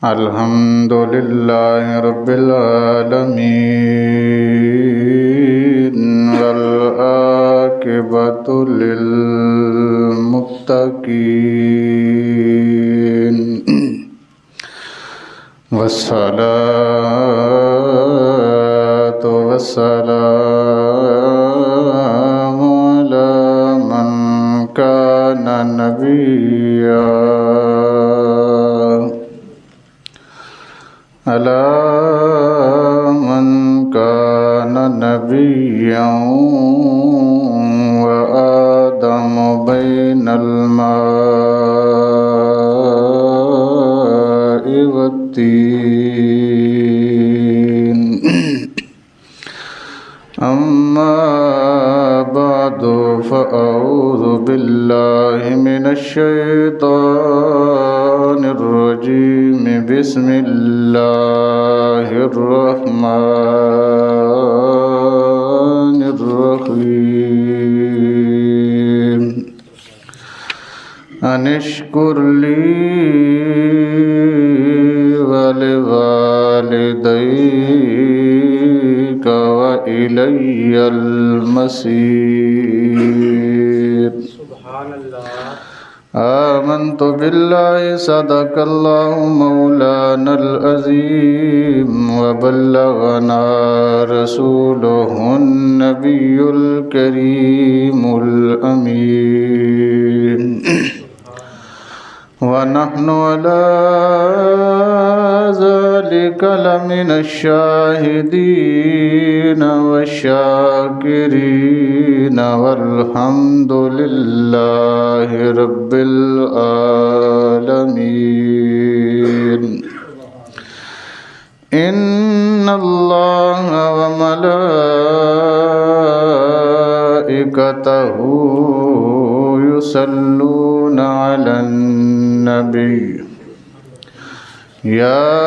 الحمد لله رب العالمين والعاقبة للمتقين والصلاة والسلام على من كان نبيا على من كان نبيا وآدم بين الماء والطين أما بعد فأعوذ بالله من الشيطان الرجيم بسم الله الرحمن الرحيم أن اشكر لي ولوالديك وإلي المصير. سبحان الله. آمنت بالله صدق الله مولانا العظيم وبلغنا رسوله النبي الكريم الأمين ونحن على ذلك لمن الشاهدين والشاكرين والحمد لله رب العالمين. إن الله وملائكته يصلون على النبي يا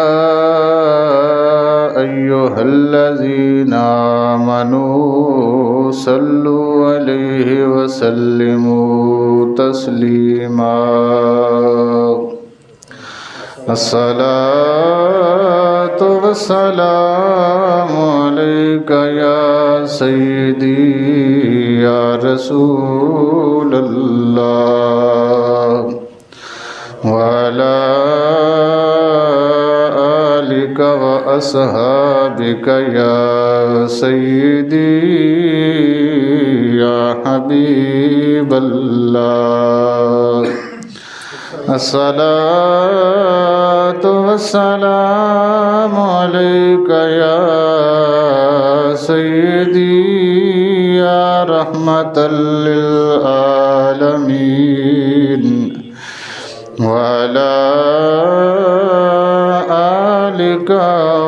أيها الذين آمنوا صلوا عليه وسلموا تسليما. الصلاة والسلام عليك يا سيدي يا رسول الله وعلى آلك وأصحابك يا سيدي يا حبيب الله. الصلاة والسلام عليك يا سيدي يا رحمة للعالمين وعلى آلك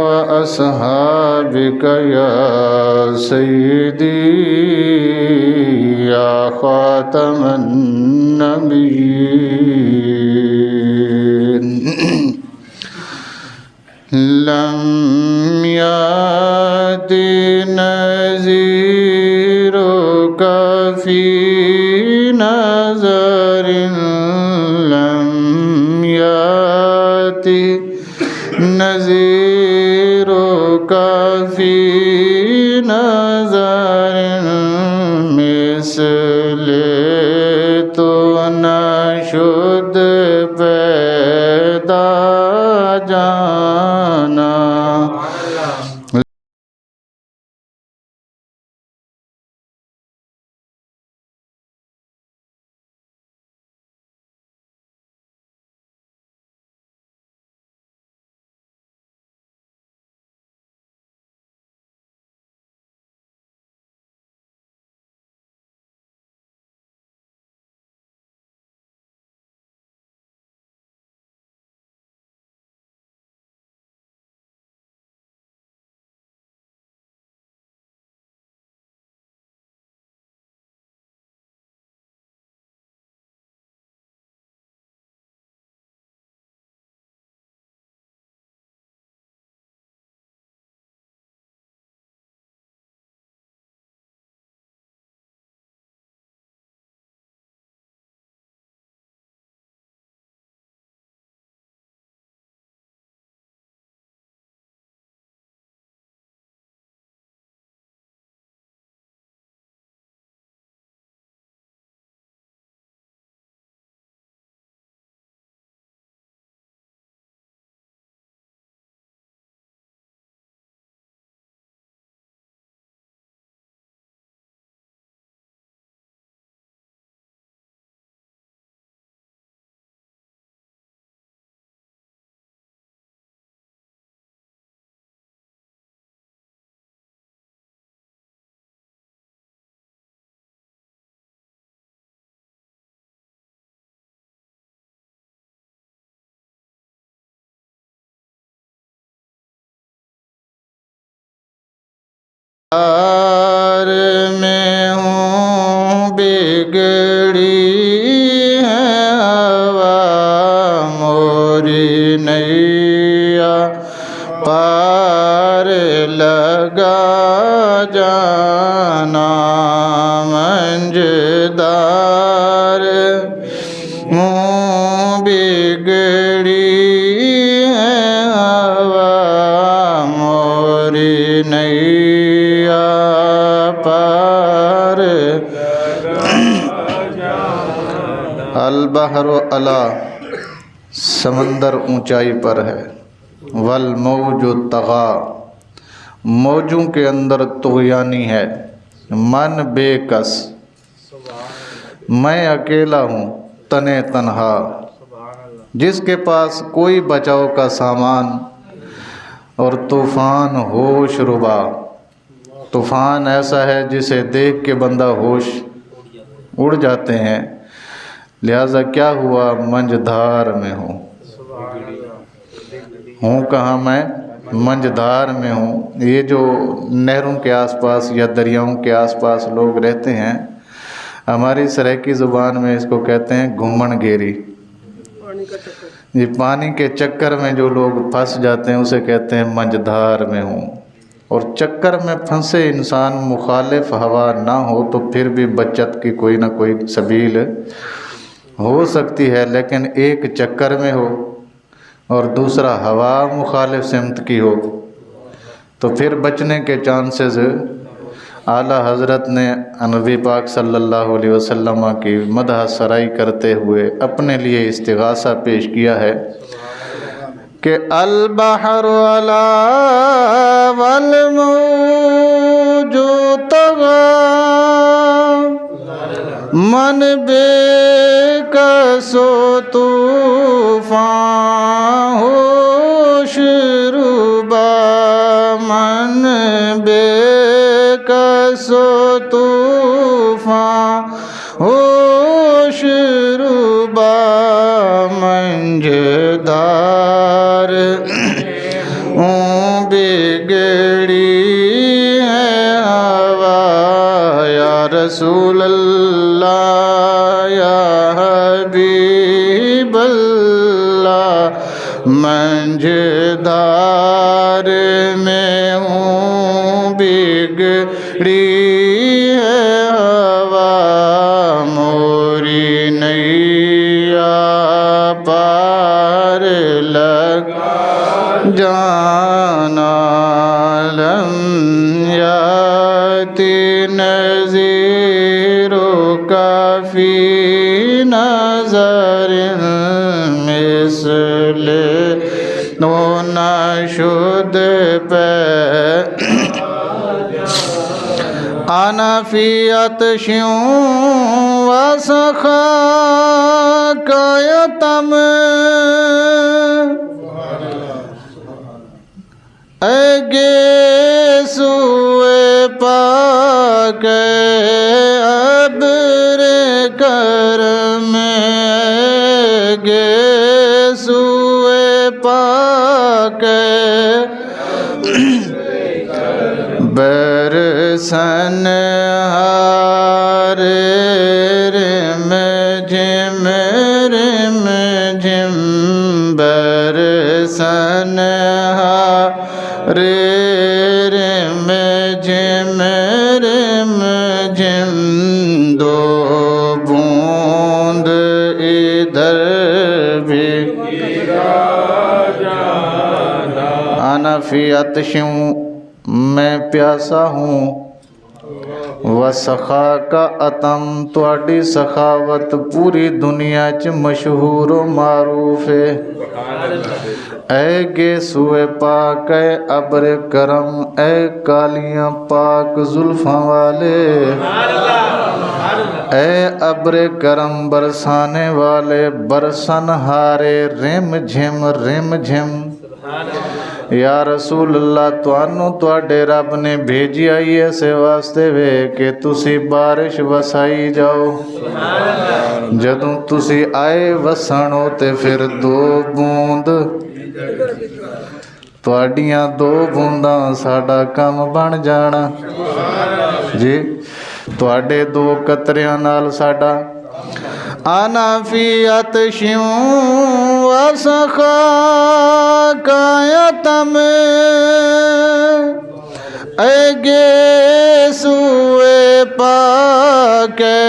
وأصحابك يا سيدي يا خاتم النبيين. لم يأتِ نذيرك في نظر لم يأتِ نذيرك في نظر مثل تو نشد پیدا جانا یار میں ہوں بگڑی ہے ہوا موری نیا پار لگا جانا منجدار ہوں بگڑی ہے ہوا موری نیا پار البحر علا سمندر اونچائی پر ہے، والموج طغا موجوں کے اندر طغیانی ہے، من بے کس میں اکیلا ہوں تنے تنہا، جس کے پاس کوئی بچاؤ کا سامان اور طوفان ہوش ربا، طوفان ایسا ہے جسے دیکھ کے بندہ ہوش اڑ جاتے ہیں، لہٰذا کیا ہوا منجدھار میں ہوں کہاں میں منجدھار میں ہوں۔ یہ جو نہروں کے آس پاس یا دریاؤں کے آس پاس لوگ رہتے ہیں، ہماری سرائیکی زبان میں اس کو کہتے ہیں گھومن گیری، یہ پانی کے چکر میں جو لوگ پھنس جاتے ہیں اسے کہتے ہیں منجدھار میں ہوں۔ اور چکر میں پھنسے انسان مخالف ہوا نہ ہو تو پھر بھی بچت کی کوئی نہ کوئی سبیل ہو سکتی ہے، لیکن ایک چکر میں ہو اور دوسرا ہوا مخالف سمت کی ہو تو پھر بچنے کے چانسز اعلیٰ حضرت نے نبی پاک صلی اللہ علیہ وسلم کی مدح سرائی کرتے ہوئے اپنے لیے استغاثہ پیش کیا ہے کہ البحر علا والموج طغا من بے کس و طوفان ہوش ربا، من بے کس و طوفان ہوش ربا منجدار بگڑی ہے ہوا یا رسول اللہ یا حبیب اللہ، منجدار میں ہوں بگڑی ہے ہوا موری نیا پار لگا جانا، لم یاتی نذیر کافی نظر مثل تو نہ شد پہ انا فی عطش و سخا کا یتم، اے گیسوئے پاک ابر کرم، اے گیسوئے پاک برسن ہار رم جھم رم جھم برسن ہار رم جھم رم جھم، دو بوند ادھر بھی انا فی عطش میں پیاسا ہوں، وسخا کا عتم تواڈی سخاوت پوری دنیا چ مشہور و معروف ہے، اے گیسوئے پاک اے ابر کرم، اے کالیاں پاک زلفاں والے، اے ابر کرم برسانے والے، برسن ہارے رم جھم یا رسول اللہ تانوں تواڈے رب نے بھیجی آئی ایسے واسطے وے کہ تسی بارش وسائی جاؤ، جدوں تسی آئے وسنو تے پھر دو بوند ਤੁਹਾਡੀਆਂ ਦੋ ਬੂੰਦਾਂ ਸਾਡਾ ਕੰਮ ਬਣ ਜਾਣਾ ਜੀ, ਤੁਹਾਡੇ ਦੋ ਕਤਰਿਆਂ ਨਾਲ ਸਾਡਾ ਆਨਾ ਫੀ ਅਤਸ਼ਿਉ ਵਸਖਾ ਕਾਇਤਮ ਐਗੇ ਸੂਏ ਪਾਕੇ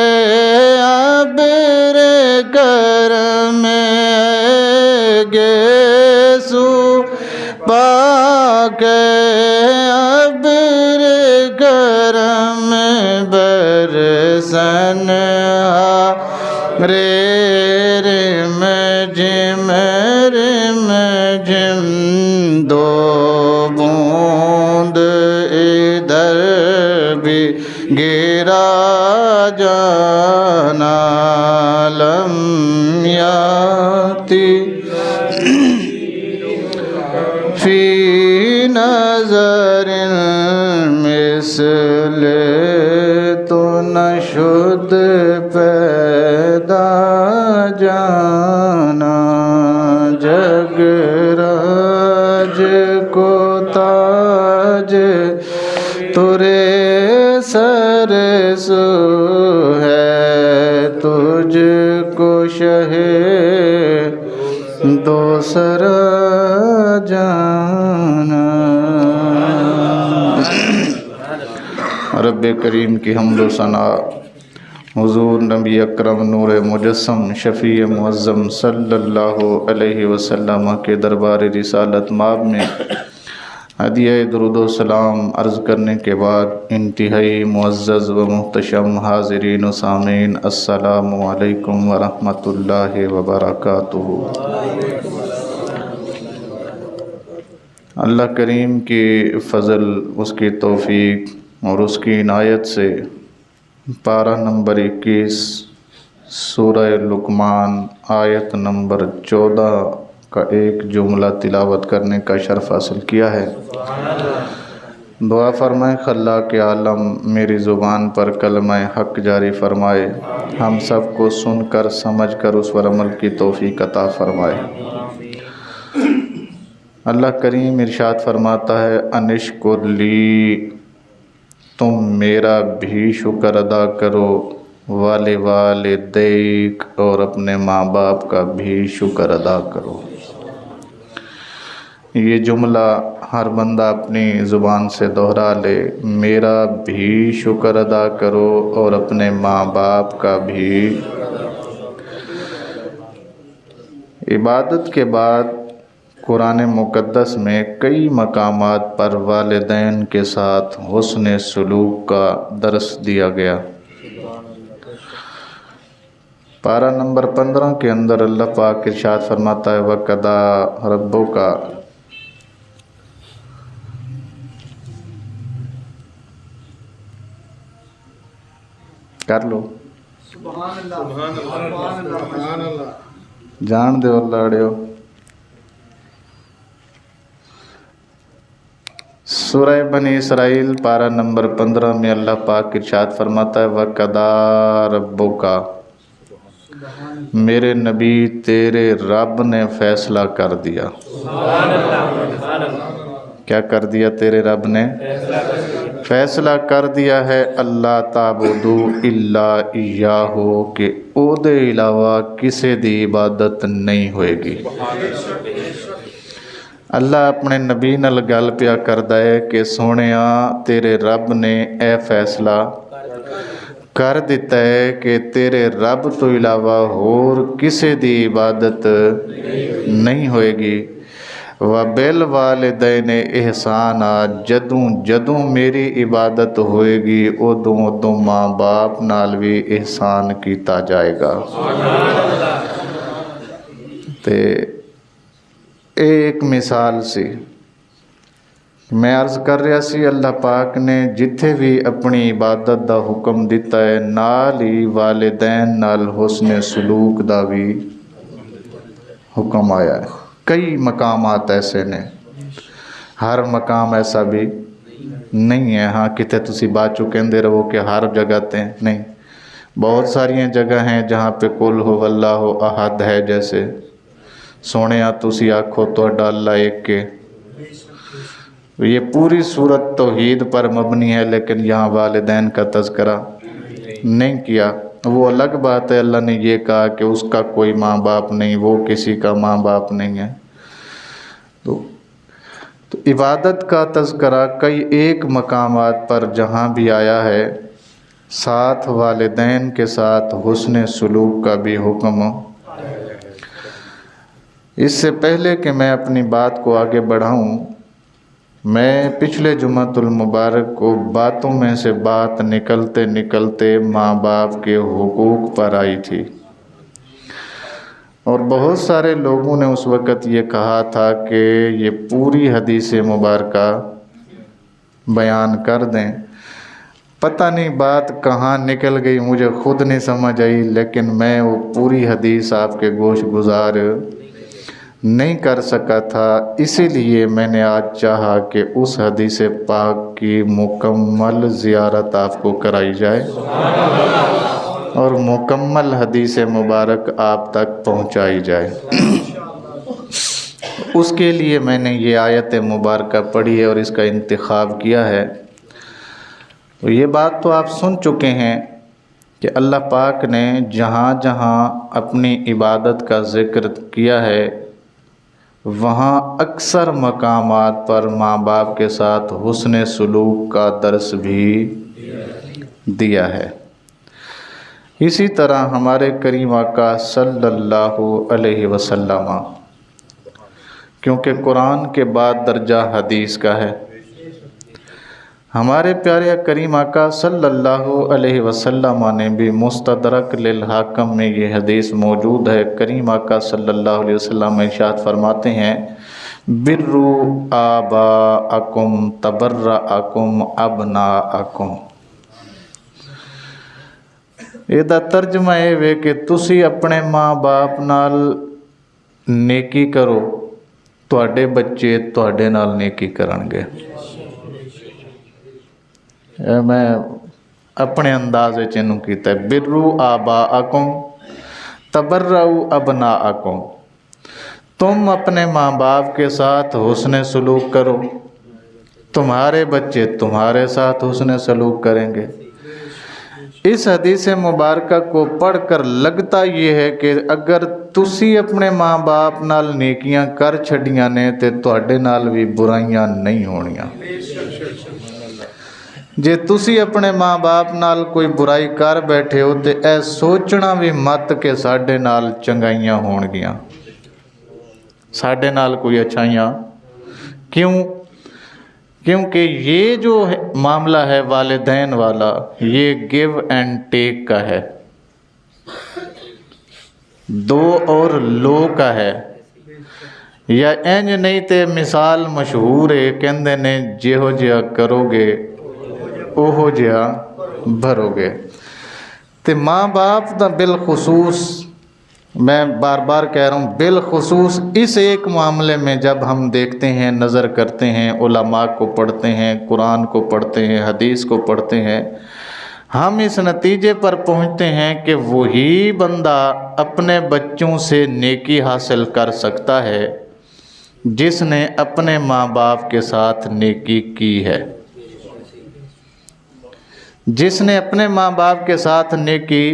ਅਬਰ ਕਰਮ ਐਗੇ ਸੂ ਪਾਕੇ ਅਬਰ ਕਰਮ बरसन रिम झिम दो बूंद इधर भी गिरा जाना लम याती फी नजर मिसल तो न शुद्ध पैदा जाना जगराज को ताज तुरे सर सो है तुझको शहे दो सरा जाना। रब करीम की हम्दो सना हुजूर नबी अकरम नूर मुजस्सम शफ़ी मुअज़्ज़म सल्लल्लाहु अलैहि वसल्लम के दरबार रिसालत माब में हदिया दुरूद व सलाम अर्ज़ करने के बाद इंतहाई मुअज़्ज़ज़ व मुहतशम हाज़रीन व सामीन अस्सलामु अलैकुम व रहमतुल्लाहि व बरकातुहू। अल्लाह करीम की फ़ज़ल, उसकी तौफ़ीक और उसकी इनायत से पारा नंबर 21 सूरह लुक़मान आयत नंबर 14 का एक जुमला तिलावत करने का शर्फ हासिल किया है। दुआ फरमाए खल्ला के आलम मेरी ज़ुबान पर कलमा हक़ जारी फरमाए, हम सब को सुनकर समझकर उस पर अमल की तौफ़ीक़ अता फरमाए। अल्लाह करीम इरशाद फरमाता है, अनिश्कुर ली, तुम मेरा भी शुक्र अदा करो, वाले वालिदैक, और अपने माँ बाप का भी शुक्र अदा करो। ये जुमला हर बंदा अपनी ज़ुबान से दोहरा ले, मेरा भी शुक्र अदा करो और अपने माँ बाप का भी। इबादत के बाद कुरान मुक़द्दस में कई मकामात पर वालिदैन के साथ हुस्न सलूक का दर्स दिया गया। पारा नंबर 15 के अंदर अल्लाह पाक इरशाद फरमाता है, वक़दा रब्बुका, कर लो जान दो लाड़ियो। सूरह बनी इसराइल पारा नंबर 15 में अल्लाह पाक इरशाद फरमाता है, वक़दा रब्बुका, मेरे नबी तेरे रब ने फैसला कर दिया। क्या कर दिया? तेरे रब ने फैसला कर दिया है, अल्लाह ताबुदू इल्ला इय्याहू, के ओदे इलावा किसी दी इबादत नहीं होएगी। अल्लाह अपने नबी नाल गल पिया करदा है कि सोहणिया तेरे रब ने यह फैसला कर दिता है कि तेरे रब तो इलावा होर किसी दी इबादत नहीं होएगी। व बिल वालिदैन एहसाना, जदों जदों मेरी इबादत होएगी उदों उदों माँ बाप नाल भी एहसान किया जाएगा। ते एक मिसाल सी मैं अर्ज़ कर रहा सी, अल्लाह पाक ने जिथे भी अपनी इबादत का हुक्म दिता है, नाल ही वालिदैन नाल हुस्न सलूक का भी हुक्म आया है। कई मकामात ऐसे ने, हर मकाम ऐसा भी नहीं है। हाँ कितने तुसी बाद चो कहते रहो कि हर जगह ते नहीं, बहुत सारिया जगह हैं जहाँ पे कुल हो अल्लाह अहद है। जैसे सोने तुसी आखो तो अल्लाह एक के یہ پوری صورت توحید پر مبنی ہے، لیکن یہاں والدین کا تذکرہ نہیں کیا۔ وہ الگ بات ہے، اللہ نے یہ کہا کہ اس کا کوئی ماں باپ نہیں، وہ کسی کا ماں باپ نہیں ہے۔ تو عبادت کا تذکرہ کئی ایک مقامات پر جہاں بھی آیا ہے، ساتھ والدین کے ساتھ حسن سلوک کا بھی حکم۔ اس سے پہلے کہ میں اپنی بات کو آگے بڑھاؤں، میں پچھلے جمعۃ المبارک کو باتوں میں سے بات نکلتے نکلتے ماں باپ کے حقوق پر آئی تھی، اور بہت سارے لوگوں نے اس وقت یہ کہا تھا کہ یہ پوری حدیث مبارکہ بیان کر دیں۔ پتہ نہیں بات کہاں نکل گئی، مجھے خود نہیں سمجھ آئی، لیکن میں وہ پوری حدیث آپ کے گوش گزار نہیں کر سکا تھا، اسی لیے میں نے آج چاہا کہ اس حدیث پاک کی مکمل زیارت آپ کو کرائی جائے اور مکمل حدیث مبارک آپ تک پہنچائی جائے۔ اس کے لیے میں نے یہ آیت مبارکہ پڑھی ہے اور اس کا انتخاب کیا ہے۔ تو یہ بات تو آپ سن چکے ہیں کہ اللہ پاک نے جہاں جہاں اپنی عبادت کا ذکر کیا ہے، وہاں اکثر مقامات پر ماں باپ کے ساتھ حسن سلوک کا درس بھی دیا ہے۔ اسی طرح ہمارے کریم آقا صلی اللہ علیہ وسلم، کیونکہ قرآن کے بعد درجہ حدیث کا ہے، ہمارے پیارے کریم آقا صلی اللہ علیہ وسلم نے بھی مستدرک للحاکم میں یہ حدیث موجود ہے۔ کریم آقا صلی اللہ علیہ وسلم ارشاد فرماتے ہیں، بروا آباءکم تبرأکم ابناءکم۔ ਇਹਦਾ ਤਰਜਮਾ ਇਹ ਵੇ ਕਿ ਤੁਸੀਂ ਆਪਣੇ ਮਾਂ-ਬਾਪ ਨਾਲ ਨੇਕੀ ਕਰੋ, ਤੁਹਾਡੇ ਬੱਚੇ ਤੁਹਾਡੇ ਨਾਲ ਨੇਕੀ ਕਰਨਗੇ। میں اپنے انداز چنوں کیتا ہے، برو آباءکم تبرؤ ابناءکم، تم اپنے ماں باپ کے ساتھ حسن سلوک کرو، تمہارے بچے تمہارے ساتھ حسن سلوک کریں گے۔ اس حدیث مبارکہ کو پڑھ کر لگتا یہ ہے کہ اگر تسی اپنے ماں باپ نال نیکیاں کر چھڑیاں نے تے تواڈے نال بھی برائیاں نہیں ہونیاں۔ ਜੇ ਤੁਸੀਂ ਆਪਣੇ ਮਾਂ-ਬਾਪ ਨਾਲ ਕੋਈ ਬੁਰਾਈ ਕਰ ਬੈਠੇ ਹੋ ਤੇ ਇਹ ਸੋਚਣਾ ਵੀ ਮਤ ਕਿ ਸਾਡੇ ਨਾਲ ਚੰਗਾਈਆਂ ਹੋਣਗੀਆਂ, ਸਾਡੇ ਨਾਲ ਕੋਈ ਅੱਛਾਈਆਂ। کیونکہ یہ جو معاملہ ہے والدین والا، یہ گیو اینڈ ٹیک کا ہے، دو اور لو کا ہے۔ یا انج نہیں تے مثال مشہور ہے، کہندے نے جہو جہا کرو گے اوہو جہا بھرو گے۔ تے ماں باپ دا بالخصوص، میں بار بار کہہ رہا ہوں، بالخصوص اس ایک معاملے میں جب ہم دیکھتے ہیں، نظر کرتے ہیں، علماء کو پڑھتے ہیں، قرآن کو پڑھتے ہیں، حدیث کو پڑھتے ہیں، ہم اس نتیجے پر پہنچتے ہیں کہ وہی بندہ اپنے بچوں سے نیکی حاصل کر سکتا ہے جس نے اپنے ماں باپ کے ساتھ نیکی کی ہے۔ جس نے اپنے ماں باپ کے ساتھ نیکی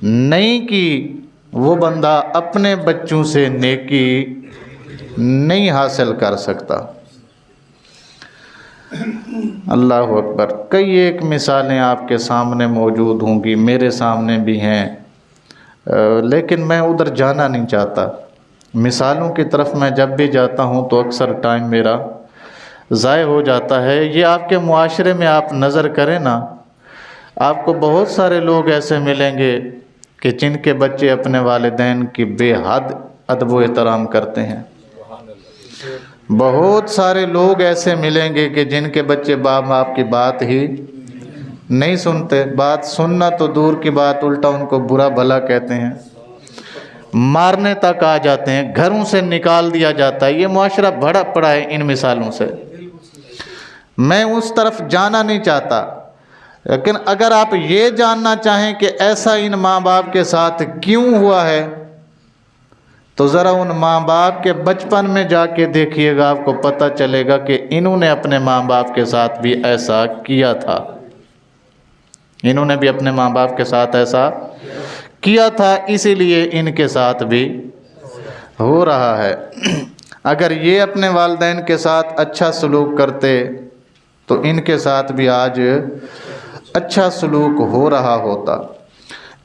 نہیں کی، وہ بندہ اپنے بچوں سے نیکی نہیں حاصل کر سکتا۔ اللہ اکبر۔ کئی ایک مثالیں آپ کے سامنے موجود ہوں گی، میرے سامنے بھی ہیں، لیکن میں ادھر جانا نہیں چاہتا۔ مثالوں کی طرف میں جب بھی جاتا ہوں تو اکثر ٹائم میرا ضائع ہو جاتا ہے۔ یہ آپ کے معاشرے میں آپ نظر کریں نا، آپ کو بہت سارے لوگ ایسے ملیں گے کہ جن کے بچے اپنے والدین کی بے حد ادب و احترام کرتے ہیں۔ بہت سارے لوگ ایسے ملیں گے کہ جن کے بچے باپ آپ کی بات ہی نہیں سنتے، بات سننا تو دور کی بات، الٹا ان کو برا بھلا کہتے ہیں، مارنے تک آ جاتے ہیں، گھروں سے نکال دیا جاتا ہے۔ یہ معاشرہ بھڑا پڑا ہے ان مثالوں سے۔ میں اس طرف جانا نہیں چاہتا، لیکن اگر آپ یہ جاننا چاہیں کہ ایسا ان ماں باپ کے ساتھ کیوں ہوا ہے تو ذرا ان ماں باپ کے بچپن میں جا کے دیکھیے گا، آپ کو پتہ چلے گا کہ انہوں نے اپنے ماں باپ کے ساتھ بھی ایسا کیا تھا، انہوں نے بھی اپنے ماں باپ کے ساتھ ایسا کیا تھا، اسی لیے ان کے ساتھ بھی ہو رہا ہے۔ اگر یہ اپنے والدین کے ساتھ اچھا سلوک کرتے تو ان کے ساتھ بھی آج اچھا سلوک ہو رہا ہوتا۔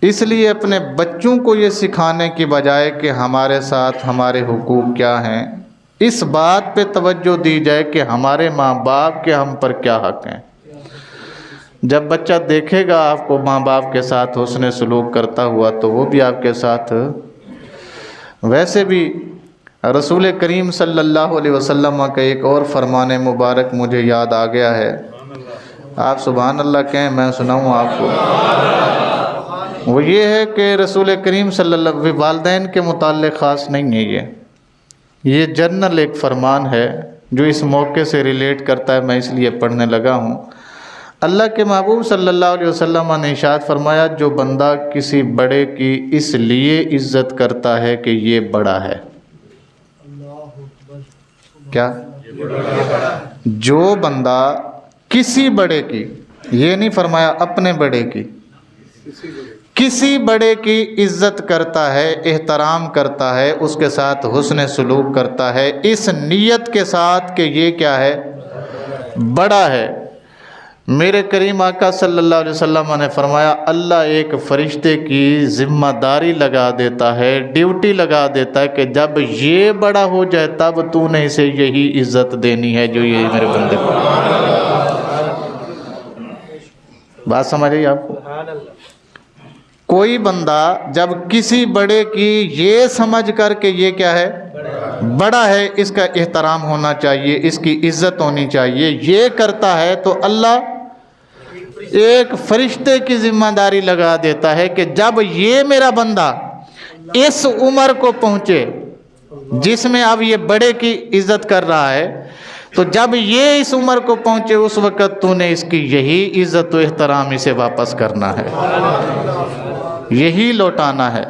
اس لیے اپنے بچوں کو یہ سکھانے کی بجائے کہ ہمارے ساتھ ہمارے حقوق کیا ہیں، اس بات پہ توجہ دی جائے کہ ہمارے ماں باپ کے ہم پر کیا حق ہیں۔ جب بچہ دیکھے گا آپ کو ماں باپ کے ساتھ حسن سلوک کرتا ہوا تو وہ بھی آپ کے ساتھ ویسے بھی۔ رسول کریم صلی اللہ علیہ وسلم کا ایک اور فرمان مبارک مجھے یاد آ گیا ہے، آپ سبحان اللہ کہیں میں سناؤں آپ کو۔ وہ یہ ہے کہ رسول کریم صلی اللہ علیہ وسلم والدین کے متعلق خاص نہیں ہے، یہ جنرل ایک فرمان ہے جو اس موقع سے ریلیٹ کرتا ہے، میں اس لیے پڑھنے لگا ہوں۔ اللہ کے محبوب صلی اللہ علیہ وسلم نے ارشاد فرمایا، جو بندہ کسی بڑے کی اس لیے عزت کرتا ہے کہ یہ بڑا ہے، کیا؟ جو بندہ کسی بڑے کی، یہ نہیں فرمایا اپنے بڑے کی، کسی بڑے کی عزت کرتا ہے، احترام کرتا ہے، اس کے ساتھ حسن سلوک کرتا ہے اس نیت کے ساتھ کہ یہ کیا ہے، بڑا ہے۔ میرے کریم آقا صلی اللہ علیہ وسلم نے فرمایا، اللہ ایک فرشتے کی ذمہ داری لگا دیتا ہے، ڈیوٹی لگا دیتا ہے کہ جب یہ بڑا ہو جائے تب تو نے اسے یہی عزت دینی ہے جو یہ میرے بندے کو۔ بات سمجھ رہی آپ کو؟ کوئی بندہ جب کسی بڑے کی یہ سمجھ کر کے یہ کیا ہے، بڑا ہے، اس کا احترام ہونا چاہیے، اس کی عزت ہونی چاہیے، یہ کرتا ہے تو اللہ ایک فرشتے کی ذمہ داری لگا دیتا ہے کہ جب یہ میرا بندہ اس عمر کو پہنچے جس میں اب یہ بڑے کی عزت کر رہا ہے، تو جب یہ اس عمر کو پہنچے اس وقت تو نے اس کی یہی عزت و احترام اسے واپس کرنا ہے، یہی لوٹانا ہے۔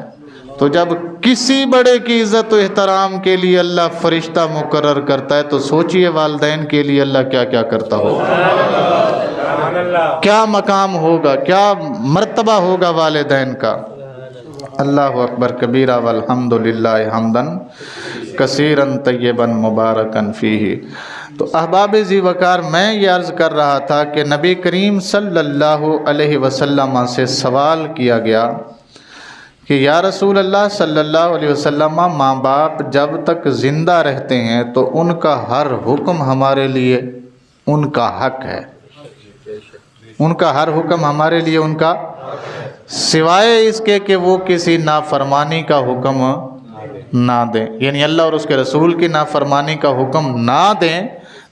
تو جب کسی بڑے کی عزت و احترام کے لیے اللہ فرشتہ مقرر کرتا ہے تو سوچئے والدین کے لیے اللہ کیا کیا کرتا ہوگا، کیا مقام ہوگا، کیا مرتبہ ہوگا والدین کا۔ اللہ اکبر کبیرہ والحمد للہ حمدن کثیرا طیبا مبارکا فیہ۔ تو احباب ذی وقار، میں یہ عرض کر رہا تھا کہ نبی کریم صلی اللہ علیہ وسلم سے سوال کیا گیا کہ یا رسول اللہ صلی اللہ علیہ وسلم، ماں باپ جب تک زندہ رہتے ہیں تو ان کا ہر حکم ہمارے لیے ان کا حق ہے، ان کا ہر حکم ہمارے لیے ان کا، سوائے اس کے کہ وہ کسی نافرمانی کا حکم نہ دیں، یعنی اللہ اور اس کے رسول کی نافرمانی کا حکم نہ دیں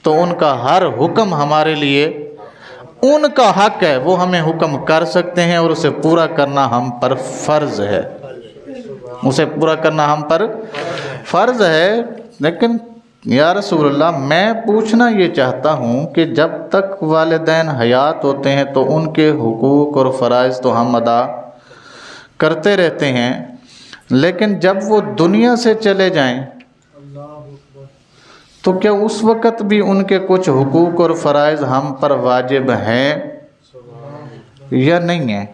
تو ان کا ہر حکم ہمارے لیے ان کا حق ہے، وہ ہمیں حکم کر سکتے ہیں اور اسے پورا کرنا ہم پر فرض ہے، اسے پورا کرنا ہم پر فرض ہے۔ لیکن یا رسول اللہ، میں پوچھنا یہ چاہتا ہوں کہ جب تک والدین حیات ہوتے ہیں تو ان کے حقوق اور فرائض تو ہم ادا کرتے رہتے ہیں، لیکن جب وہ دنیا سے چلے جائیں تو کیا اس وقت بھی ان کے کچھ حقوق اور فرائض ہم پر واجب ہیں یا نہیں ہیں؟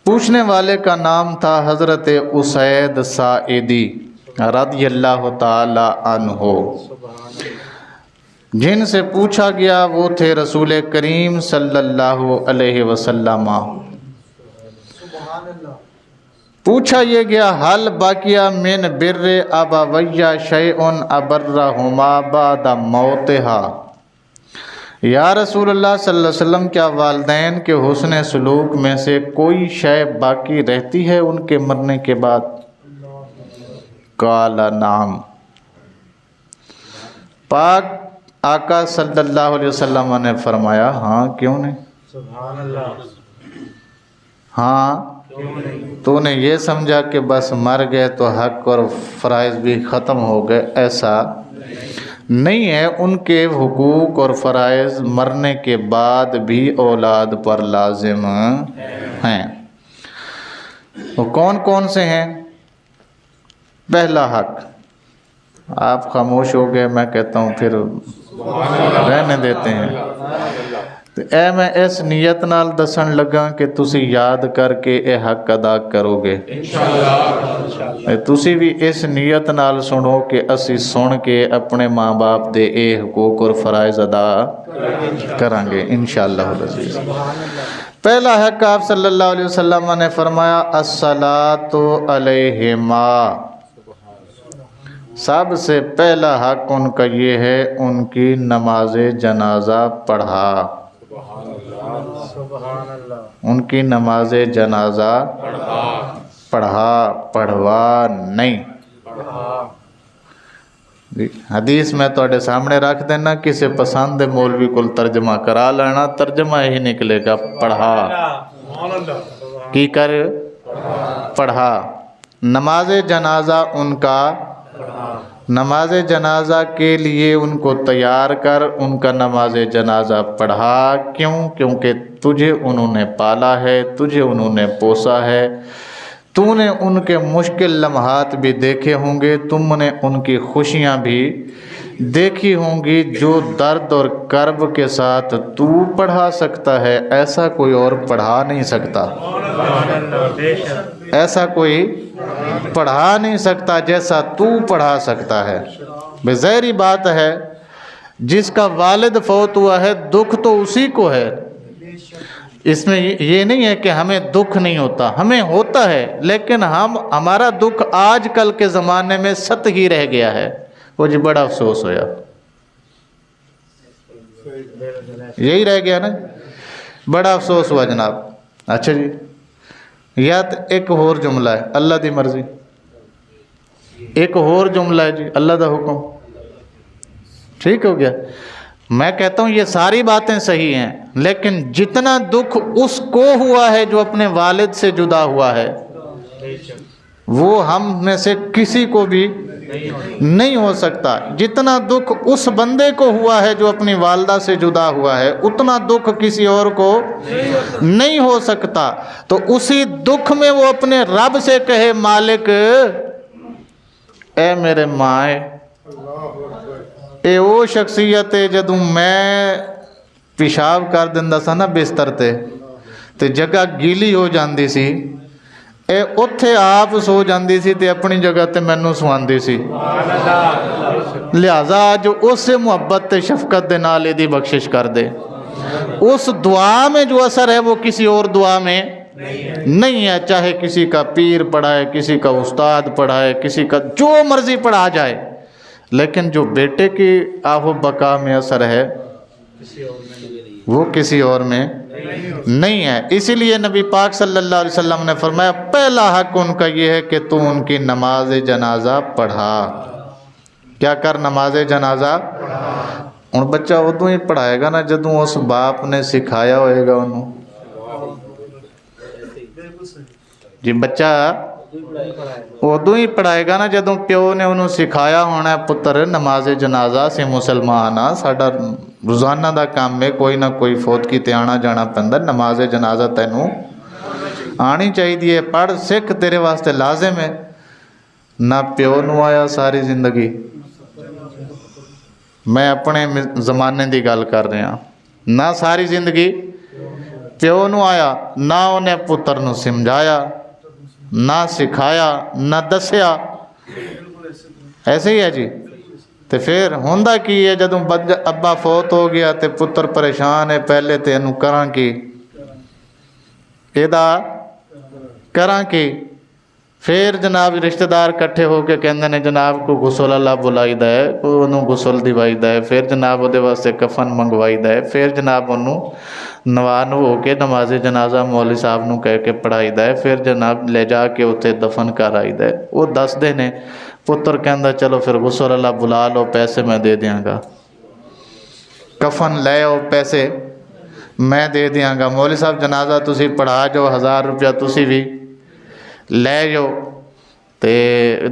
پوچھنے والے کا نام تھا حضرت اسید ساعدی رضی اللہ تعالی عنہ۔ جن سے پوچھا گیا وہ تھے رسول کریم صلی اللہ علیہ وسلم۔ پوچھا یہ گیا، حل بقی من بر ابویہ شیء ابرہما بعد موتہا، یا رسول اللہ صلی اللہ علیہ وسلم، کیا والدین کے حسن سلوک میں سے کوئی شے باقی رہتی ہے ان کے مرنے کے بعد؟ قال نعم، پاک آقا صلی اللہ علیہ وسلم نے فرمایا ہاں، کیوں نہیں؟ سبحان اللہ، ہاں۔ تو نے یہ سمجھا کہ بس مر گئے تو حق اور فرائض بھی ختم ہو گئے، ایسا نہیں ہے، ان کے حقوق اور فرائض مرنے کے بعد بھی اولاد پر لازم ہیں۔ وہ کون کون سے ہیں؟ पहला हक। आप खामोश हो गए, मैं कहता हूँ फिर रहने देते हैं। तो ए मैं इस नीयत नाल दसन लगा कि तुसी याद करके ये हक अदा करोगे इंशाअल्लाह। तुसी भी इस नीयत नाल सुनो कि असी सुन के अपने माँ बाप दे ये हुकूक और फराइज अदा करांगे इंशाअल्लाह। पहला हक आप सल्लल्लाहु अलैहि वसल्लम ने फरमाया अस्सलातु अलैहिमा। सबसे पहला हक उनका ये है, उनकी नमाज जनाजा पढ़ा। उनकी नमाज जनाजा पढ़ा, पढ़वा नहीं। हदीस मैं तुहाडे सामने रख देना, किसी पसंद मौलवी को तर्जमा करा लेना, तर्जमा यही निकलेगा पढ़ा। की कर पढ़ा। नमाज जनाजा उनका, नमाज जनाजा के लिए उनको तैयार कर, उनका नमाज जनाजा पढ़ा। क्यों? क्योंकि तुझे उन्होंने पाला है, तुझे उन्होंने पोसा है, तूने उनके मुश्किल लम्हात भी देखे होंगे, तुमने उनकी खुशियाँ भी देखी होंगी। जो दर्द और कर्ब के साथ तू पढ़ा सकता है, ऐसा कोई और पढ़ा नहीं सकता। ऐसा कोई पढ़ा नहीं सकता जैसा तू पढ़ा सकता है। बेज़ाहिरी बात है, जिसका वालिद फौत हुआ है दुख तो उसी को है। इसमें ये नहीं है कि हमें दुख नहीं होता, हमें होता है, लेकिन हमारा दुख आज कल के ज़माने में सतही रह गया है। वो जी बड़ा अफसोस होया, यही रह गया ना, बड़ा अफसोस हुआ जनाब। अच्छा जी, या तो एक होर जुमला है अल्लाह दी मर्जी, एक होर जुमला है जी अल्लाह दा हुक्म। ठीक हो गया। मैं कहता हूँ ये सारी बातें सही हैं, लेकिन जितना दुख उसको हुआ है जो अपने वालिद से जुदा हुआ है, वो हम में से किसी को भी नहीं हो सकता। जितना दुख उस बंदे को हुआ है जो अपनी वालदा से जुदा हुआ है, उतना दुख किसी और को नहीं हो सकता। तो उसी दुख में वो अपने रब से कहे, मालिक ए मेरे माए, ए वो शख्सियत है जदों मैं पेशाब कर दिंदा सा ना बिस्तर ते जगह गीली हो जाती सी, ए उत्थे आप सो जाती सी ते अपनी जगह ते मैनू सुआंदी सी। लिहाजा अज उस मुहब्बत ते शफकत दे नाल इहदी बख्शिश कर दे। उस दुआ में जो असर है वो किसी और दुआ में नहीं है। चाहे किसी का पीर पढ़ाए, किसी का उस्ताद पढ़ाए, किसी का जो मर्जी पढ़ा जाए, लेकिन जो बेटे की आहो बका में असर है वो किसी और में नहीं है। इसीलिए नबी पाक सल्लल्लाहु अलैहि वसल्लम ने फरमाया पहला हक उनका ये है कि तू उनकी नमाज जनाजा पढ़ा। क्या कर? नमाज जनाजा। ਹੁਣ ਬੱਚਾ ਉਦੋਂ ਹੀ ਪੜਾਏਗਾ ਨਾ ਜਦੋਂ ਉਸ ਬਾਪ ਨੇ ਸਿਖਾਇਆ ਹੋਏਗਾ ਉਹਨੂੰ। ਜੀ ਬੱਚਾ ਉਦੋਂ ਹੀ ਪੜਾਏਗਾ ਨਾ ਜਦੋਂ ਪਿਓ ਨੇ ਉਹਨੂੰ ਸਿਖਾਇਆ ਹੋਣਾ, ਪੁੱਤਰ ਨਮਾਜ਼ ਜਨਾਜ਼ਾ ਸੇ ਮੁਸਲਮਾਨ ਆ, ਸਾਡਾ ਰੋਜ਼ਾਨਾ ਦਾ ਕੰਮ ਹੈ, ਕੋਈ ਨਾ ਕੋਈ ਫੌਤਗੀ ਤੇ ਆਣਾ ਜਾਣਾ ਪੈਂਦਾ, ਨਮਾਜ਼ ਜਨਾਜ਼ਾ ਤੈਨੂੰ ਆਣੀ ਚਾਹੀਦੀ ਹੈ, ਪੜ੍ਹ ਸਿੱਖ, ਤੇਰੇ ਵਾਸਤੇ ਲਾਜ਼ਮ ਹੈ। ਨਾ ਪਿਓ ਨੂੰ ਆਇਆ ਸਾਰੀ ਜ਼ਿੰਦਗੀ, मैं अपने ज़माने की गल कर रहा, ना सारी जिंदगी प्यो नूं आया, ना उन्हें पुत्र नूं समझाया, ना सिखाया, ना दसिया। ऐसे ही है जी। तो फिर होंदा की है जदों अब्बा फौत हो गया तो पुत्र परेशान है, पहले तो इनू करा की, इहदा करा की। फिर जनाब रिश्तेदार इकट्ठे होकर कहते हैं जनाब को गुसल अल्लाह बुलाईदा है, उन्होंने गुसल दिवाईदा है, फिर जनाब वो वास्ते कफन मंगवाईदा है, फिर जनाब उन्होंने नवा हो के नमाज जनाजा मौलवी साहब नूं कह के पढ़ाईदा है, फिर जनाब ले जाके उत्थे दफन कर आईदा है। वो दसदे ने, पुत्र कहता चलो फिर गुसल अल्लाह बुला लो, पैसे मैं दे दियांगा, कफन ले आओ, पैसे मैं दे दियांगा, मौलवी साहब जनाजा तुसी पढ़ा जाओ, 1000 रुपया तुसी भी ले जाओ, तो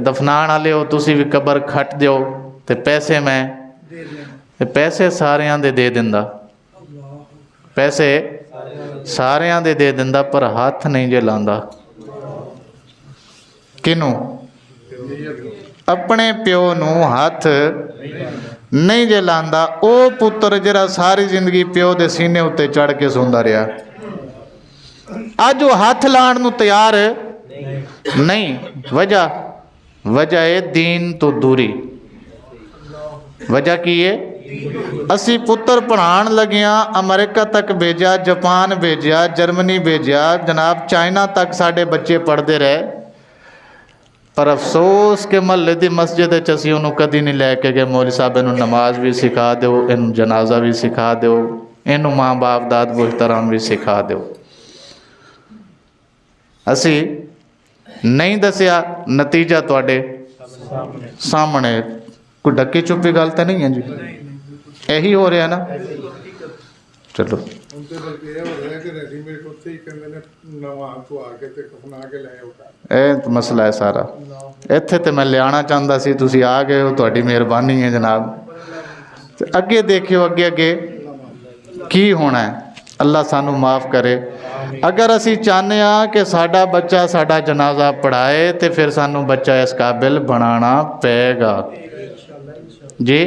दफनाण वाले हो तुसी भी कबर खट दो, तो पैसे मैं, पैसे सारियां दे दिंदा, पैसे सारियां दे दिंदा, पर हाथ नहीं जे लांदा। किनू? अपने प्यो नूं हथ नहीं जे लांदा, ਉਹ ਪੁੱਤਰ ਜਿਹੜਾ ਸਾਰੀ ਜ਼ਿੰਦਗੀ ਪਿਓ ਦੇ ਸੀਨੇ ਉੱਤੇ ਚੜ ਕੇ ਸੌਂਦਾ ਰਿਹਾ, ਅੱਜ ਉਹ ਹੱਥ ਲਾਉਣ ਨੂੰ ਤਿਆਰ ਨਹੀਂ। ਵਜ੍ਹਾ ਹੈ ਦੀਨ ਤੋਂ ਦੂਰੀ। ਵਜ੍ਹਾ ਕੀ ਹੈ? ਅਸੀਂ ਪੁੱਤਰ ਪੜ੍ਹਾਉਣ ਲੱਗਿਆਂ ਅਮਰੀਕਾ ਤੱਕ ਭੇਜਿਆ, ਜਾਪਾਨ ਭੇਜਿਆ, ਜਰਮਨੀ ਭੇਜਿਆ, ਜਨਾਬ ਚਾਈਨਾ ਤੱਕ ਸਾਡੇ ਬੱਚੇ ਪੜ੍ਹਦੇ ਰਹੇ, ਪਰ ਅਫਸੋਸ ਕਿ ਮਹੱਲੇ ਦੀ ਮਸਜਿਦ ਵਿੱਚ ਅਸੀਂ ਉਹਨੂੰ ਕਦੀ ਨਹੀਂ ਲੈ ਕੇ ਗਏ। ਮੌਲਵੀ ਸਾਹਿਬ ਇਹਨੂੰ ਨਮਾਜ਼ ਵੀ ਸਿਖਾ ਦਿਓ, ਇਹਨੂੰ ਜਨਾਜ਼ਾ ਵੀ ਸਿਖਾ ਦਿਓ, ਇਹਨੂੰ ਮਾਂ ਬਾਪ ਦਾ ਅਦਬ ਇਹਿਤਰਾਮ ਵੀ ਸਿਖਾ ਦਿਓ। ਅਸੀਂ ਨਹੀਂ ਦੱਸਿਆ, ਨਤੀਜਾ ਤੁਹਾਡੇ ਸਾਹਮਣੇ। ਕੋਈ ਡੱਕੀ ਚੁੱਪੀ ਗੱਲ ਤਾਂ ਨਹੀਂ ਹੈ ਜੀ, ਇਹੀ ਹੋ ਰਿਹਾ ਨਾ। ਚਲੋ ਇਹ ਮਸਲਾ ਹੈ ਸਾਰਾ। ਇੱਥੇ ਤੇ ਮੈਂ ਲਿਆਉਣਾ ਚਾਹੁੰਦਾ ਸੀ, ਤੁਸੀਂ ਆ ਗਏ ਹੋ, ਤੁਹਾਡੀ ਮਿਹਰਬਾਨੀ ਹੈ ਜਨਾਬ। ਤੇ ਅੱਗੇ ਦੇਖਿਓ, ਅੱਗੇ ਕੀ ਹੋਣਾ ਹੈ। ਅੱਲਾ ਸਾਨੂੰ ਮਾफ़ ਕਰੇ। ਅਗਰ ਅਸੀਂ ਚਾਹੁੰਦੇ ਹਾਂ ਕਿ ਸਾਡਾ ਬੱਚਾ ਸਾਡਾ ਜਨਾਜ਼ਾ ਪੜ੍ਹਾਏ, ਤੇ ਫਿਰ ਸਾਨੂੰ ਬੱਚਾ ਇਸ ਕਾਬਿਲ ਬਣਾਉਣਾ ਪਏਗਾ ਜੀ।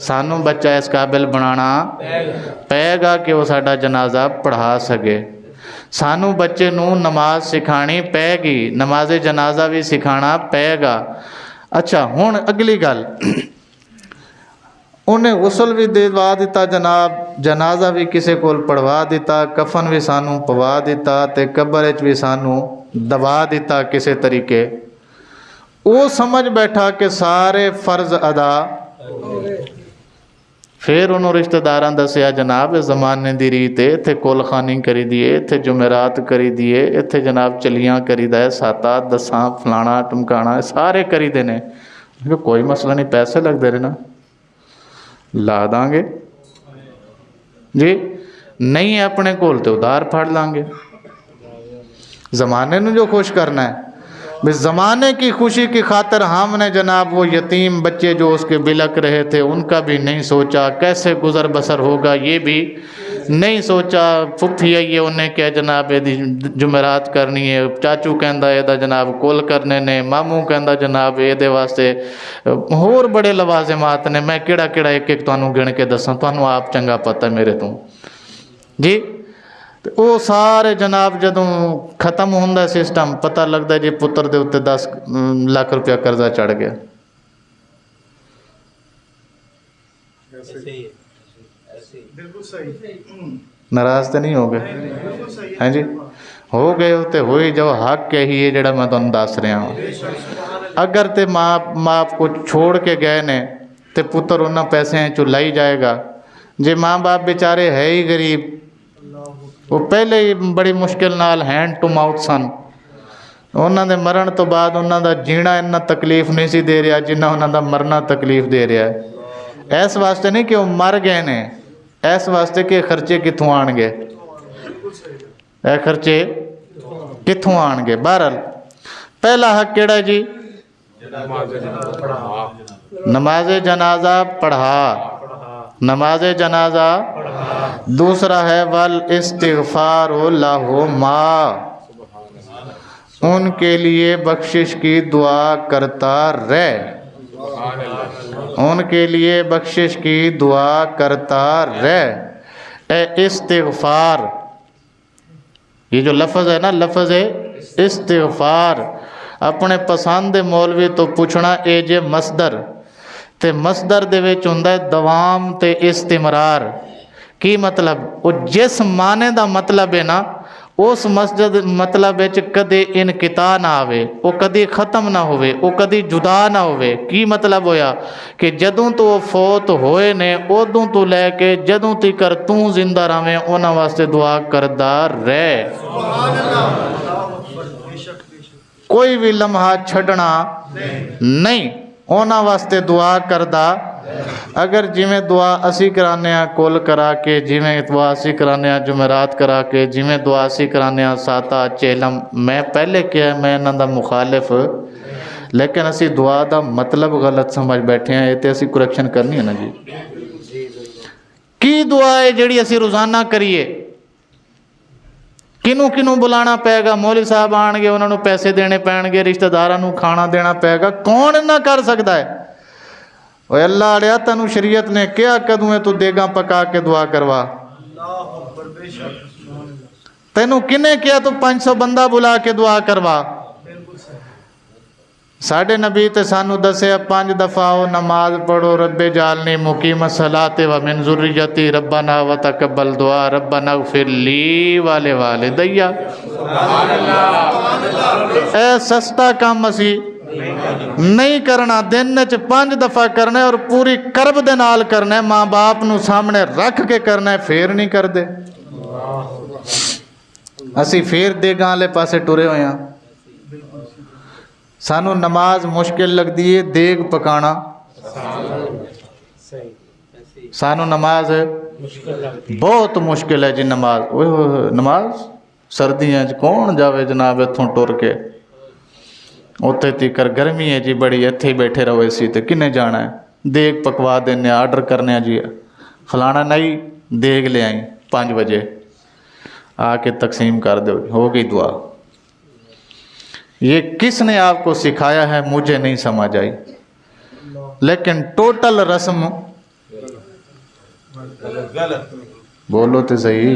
ਸਾਨੂੰ ਬੱਚਾ ਇਸ ਕਾਬਿਲ ਬਣਾਉਣਾ ਪਏਗਾ ਕਿ ਉਹ ਸਾਡਾ ਜਨਾਜ਼ਾ ਪੜ੍ਹਾ ਸਕੇ। ਸਾਨੂੰ ਬੱਚੇ ਨੂੰ ਨਮਾਜ਼ ਸਿਖਾਣੀ ਪਏਗੀ, ਨਮਾਜ਼ ਜਨਾਜ਼ਾ ਵੀ ਸਿਖਾਣਾ ਪਏਗਾ। ਅੱਛਾ, ਹੁਣ ਅਗਲੀ ਗੱਲ, ਉਹਨੇ ਗੁਸਲ ਵੀ ਦਿਵਾ ਦਿੱਤਾ ਜਨਾਬ, ਜਨਾਜ਼ਾ ਵੀ ਕਿਸੇ ਕੋਲ ਪੜਵਾ ਦਿੱਤਾ, ਕਫਨ ਵੀ ਸਾਨੂੰ ਪਵਾ ਦਿੱਤਾ, ਤੇ ਕਬਰ ਵਿੱਚ ਵੀ ਸਾਨੂੰ ਦਬਾ ਦਿੱਤਾ ਕਿਸੇ ਤਰੀਕੇ। ਉਹ ਸਮਝ ਬੈਠਾ ਕਿ ਸਾਰੇ ਫਰਜ਼ ਅਦਾ। ਫਿਰ ਉਹਨੂੰ ਰਿਸ਼ਤੇਦਾਰਾਂ ਦੱਸਿਆ, ਜਨਾਬ ਇਸ ਜ਼ਮਾਨੇ ਦੀ ਰੀਤ ਹੈ, ਇੱਥੇ ਕੁਲਖਾਨੀ ਕਰੀ ਦੀ ਹੈ, ਇੱਥੇ ਜੁਮੇਰਾਤ ਕਰੀ ਦੀ ਹੈ, ਇੱਥੇ ਜਨਾਬ ਚਲੀਆਂ ਕਰੀਦਾ ਹੈ, 7 10 ਫਲਾਣਾ ਟਮਕਾਣਾ ਸਾਰੇ ਕਰੀਦੇ ਨੇ। ਕੋਈ ਮਸਲਾ ਨਹੀਂ, ਪੈਸੇ ਲੱਗਦੇ ਰਹੇ ਨਾ, ਲਾ ਦਾਂਗੇ ਜੀ। ਨਹੀਂ ਹੈ ਆਪਣੇ ਕੋਲ ਤੇ ਉਧਾਰ ਫੜ ਲਾਂਗੇ। ज़माने ਨੂੰ जो खुश करना है, बस ज़माने की खुशी की खातिर हमने जनाब वो यतीम बच्चे जो उसके बिलक रहे थे उनका भी नहीं सोचा, कैसे गुज़र बसर होगा ये भी नहीं सोचा। फुफी आई है उन्हें क्या जनाब यदि जुमेरात करनी है, चाचू कहता यदा जनाब कुल करने ने, मामू कहता जनाब ये वास्ते होर बड़े लवाजिमात ने। मैं किहड़ा किहड़ा एक एक तुहानू गिण के दसां, तुहानू आप चंगा पता मेरे तो जी। तो वो सारे जनाब जदों खत्म होंदा सिस्टम, पता लगता जी पुत्र दे उत्ते 10 लाख रुपया कर्जा चढ़ गया। नाराज तो नहीं हो गए हैं जी? हो गए हो तो हो ही जाओ, हक यही है जिहड़ा मैं तुहानू दस रहा हूँ। अगर तो माँ बाप को छोड़ के गए ने तो पुत्र उन्होंने पैसे चो लाई जाएगा। जे माँ बाप बेचारे है ही गरीब, वो पहले ही बड़ी मुश्किल नाल हैंड टू माउथ सन, उन्होंने मरण तो बाद उन्होंने जीना इन्ना तकलीफ नहीं सी दे रहा जिन्ना उन्होंने मरना तकलीफ दे रहा है। इस वास्ते नहीं कि वो मर गए ने, इस वास्ते कि खर्चे कित्थों आएंगे, ये खर्चे कित्थों आएंगे। बहरहाल पहला हक केड़ा जी? नमाज जनाजा पढ़ा, नमाज जनाजा। दूसरा है वल इस्तिग़फ़ार लहुमा, उनके लिए बख्शिश की दुआ करता रहे, उनके लिए बख्शिश की दुआ करता रहे। इस्तिग़फ़ार, ये जो लफ्ज़ है ना, लफ्ज़ है इस्तिग़फ़ार। अपने पसंद दे मौलवी तो पूछना ए जे मसदर, ते मसदर दे विच हुंदा है दवाम ते इस्तिमरार। की मतलब? वो जिस माने दा मतलब है ना, उस मस्जिद मतलब विच कदे इनकिता ना आवे, वो कदी ख़त्म ना होवे, वो कदी जुदा ना होवे। की मतलब होया कि जदों तो वो फौत होए ने उदों तो लैके जदों तिकर तू जिंदा रवें उन्हां वास्ते दुआ करदा रहे। कोई भी लम्हा छड़ना नहीं, उन्हां वास्ते दुआ करदा। अगर जिमें दुआ असी कराने कुल करा के, जिमें दुआ असी कराने जुमेरात करा के, जिमें दुआ असी कराने साता चेलम, मैं पहले किया मैं इन्हां दा मुखालिफ, लेकिन असी दुआ दा मतलब गलत समझ बैठे हैं। ये तो असी करैक्शन करनी है ना जी। की दुआ है जिहड़ी असी रोज़ाना करिए? ਕਿਹਨੂੰ ਕਿਹਨੂੰ ਬੁਲਾਉਣਾ ਪਏਗਾ, ਮੌਲਵੀ ਸਾਹਿਬ ਆਣਗੇ, ਉਹਨਾਂ ਨੂੰ ਪੈਸੇ ਦੇਣੇ ਪੈਣਗੇ, ਰਿਸ਼ਤੇਦਾਰਾਂ ਨੂੰ ਖਾਣਾ ਦੇਣਾ ਪਏਗਾ, ਕੌਣ ਇੰਨਾ ਕਰ ਸਕਦਾ ਹੈ? ਓਏ ਅੱਲਾ ਅੜਿਆ, ਤੈਨੂੰ ਸ਼ਰੀਅਤ ਨੇ ਕਿਹਾ ਕਦੋਂ ਹੈ ਤੂੰ ਦੇਗਾ ਪਕਾ ਕੇ ਦੁਆ ਕਰਵਾ? ਤੈਨੂੰ ਕਿਹਨੇ ਕਿਹਾ ਤੂੰ 500 ਬੰਦਾ ਬੁਲਾ ਕੇ ਦੁਆ ਕਰਵਾ? ਸਾਡੇ ਨਬੀ ਤੇ ਸਾਨੂੰ ਦੱਸਿਆ 5 ਦਫਾ ਉਹ ਨਮਾਜ਼ ਪੜੋ, ਰੱਬੇ ਜਾਲਨੀ ਮੁਕੀਮ ਸਲਾਤੇ व मिन ज़ुर्रियती रब्बना व तक़ब्बल दुआ रब्बना ग़फ़िर ली वाले वालिदैया। ए सस्ता काम असी नहीं करना, दिन च 5 दफा करना और पूरी करब दे नाल करना है, माँ बाप नू सामने रख के करना है, फिर नहीं करते। असी फिर देगां वाले पासे टुरे हुए हैं। सानू नमाज मुश्किल लगती है, देग पकाना सानू नमाज बहुत मुश्किल है जी। नमाज ओए नमाज सर्दियां च कौन जावे जनाब इत्थों टुर के, उत्थे तिकर गर्मी है जी बड़ी, इत्थे ही बैठे रहो इसी ते किन्ने जाना है? देग पकवा देने, आर्डर करने जी, फलाना नहीं देग ले आई 5 बजे आके तकसीम कर दो, हो गई दुआ। ये किसने आपको सिखाया है मुझे नहीं समझ आई, लेकिन टोटल रस्म बोलो तो सही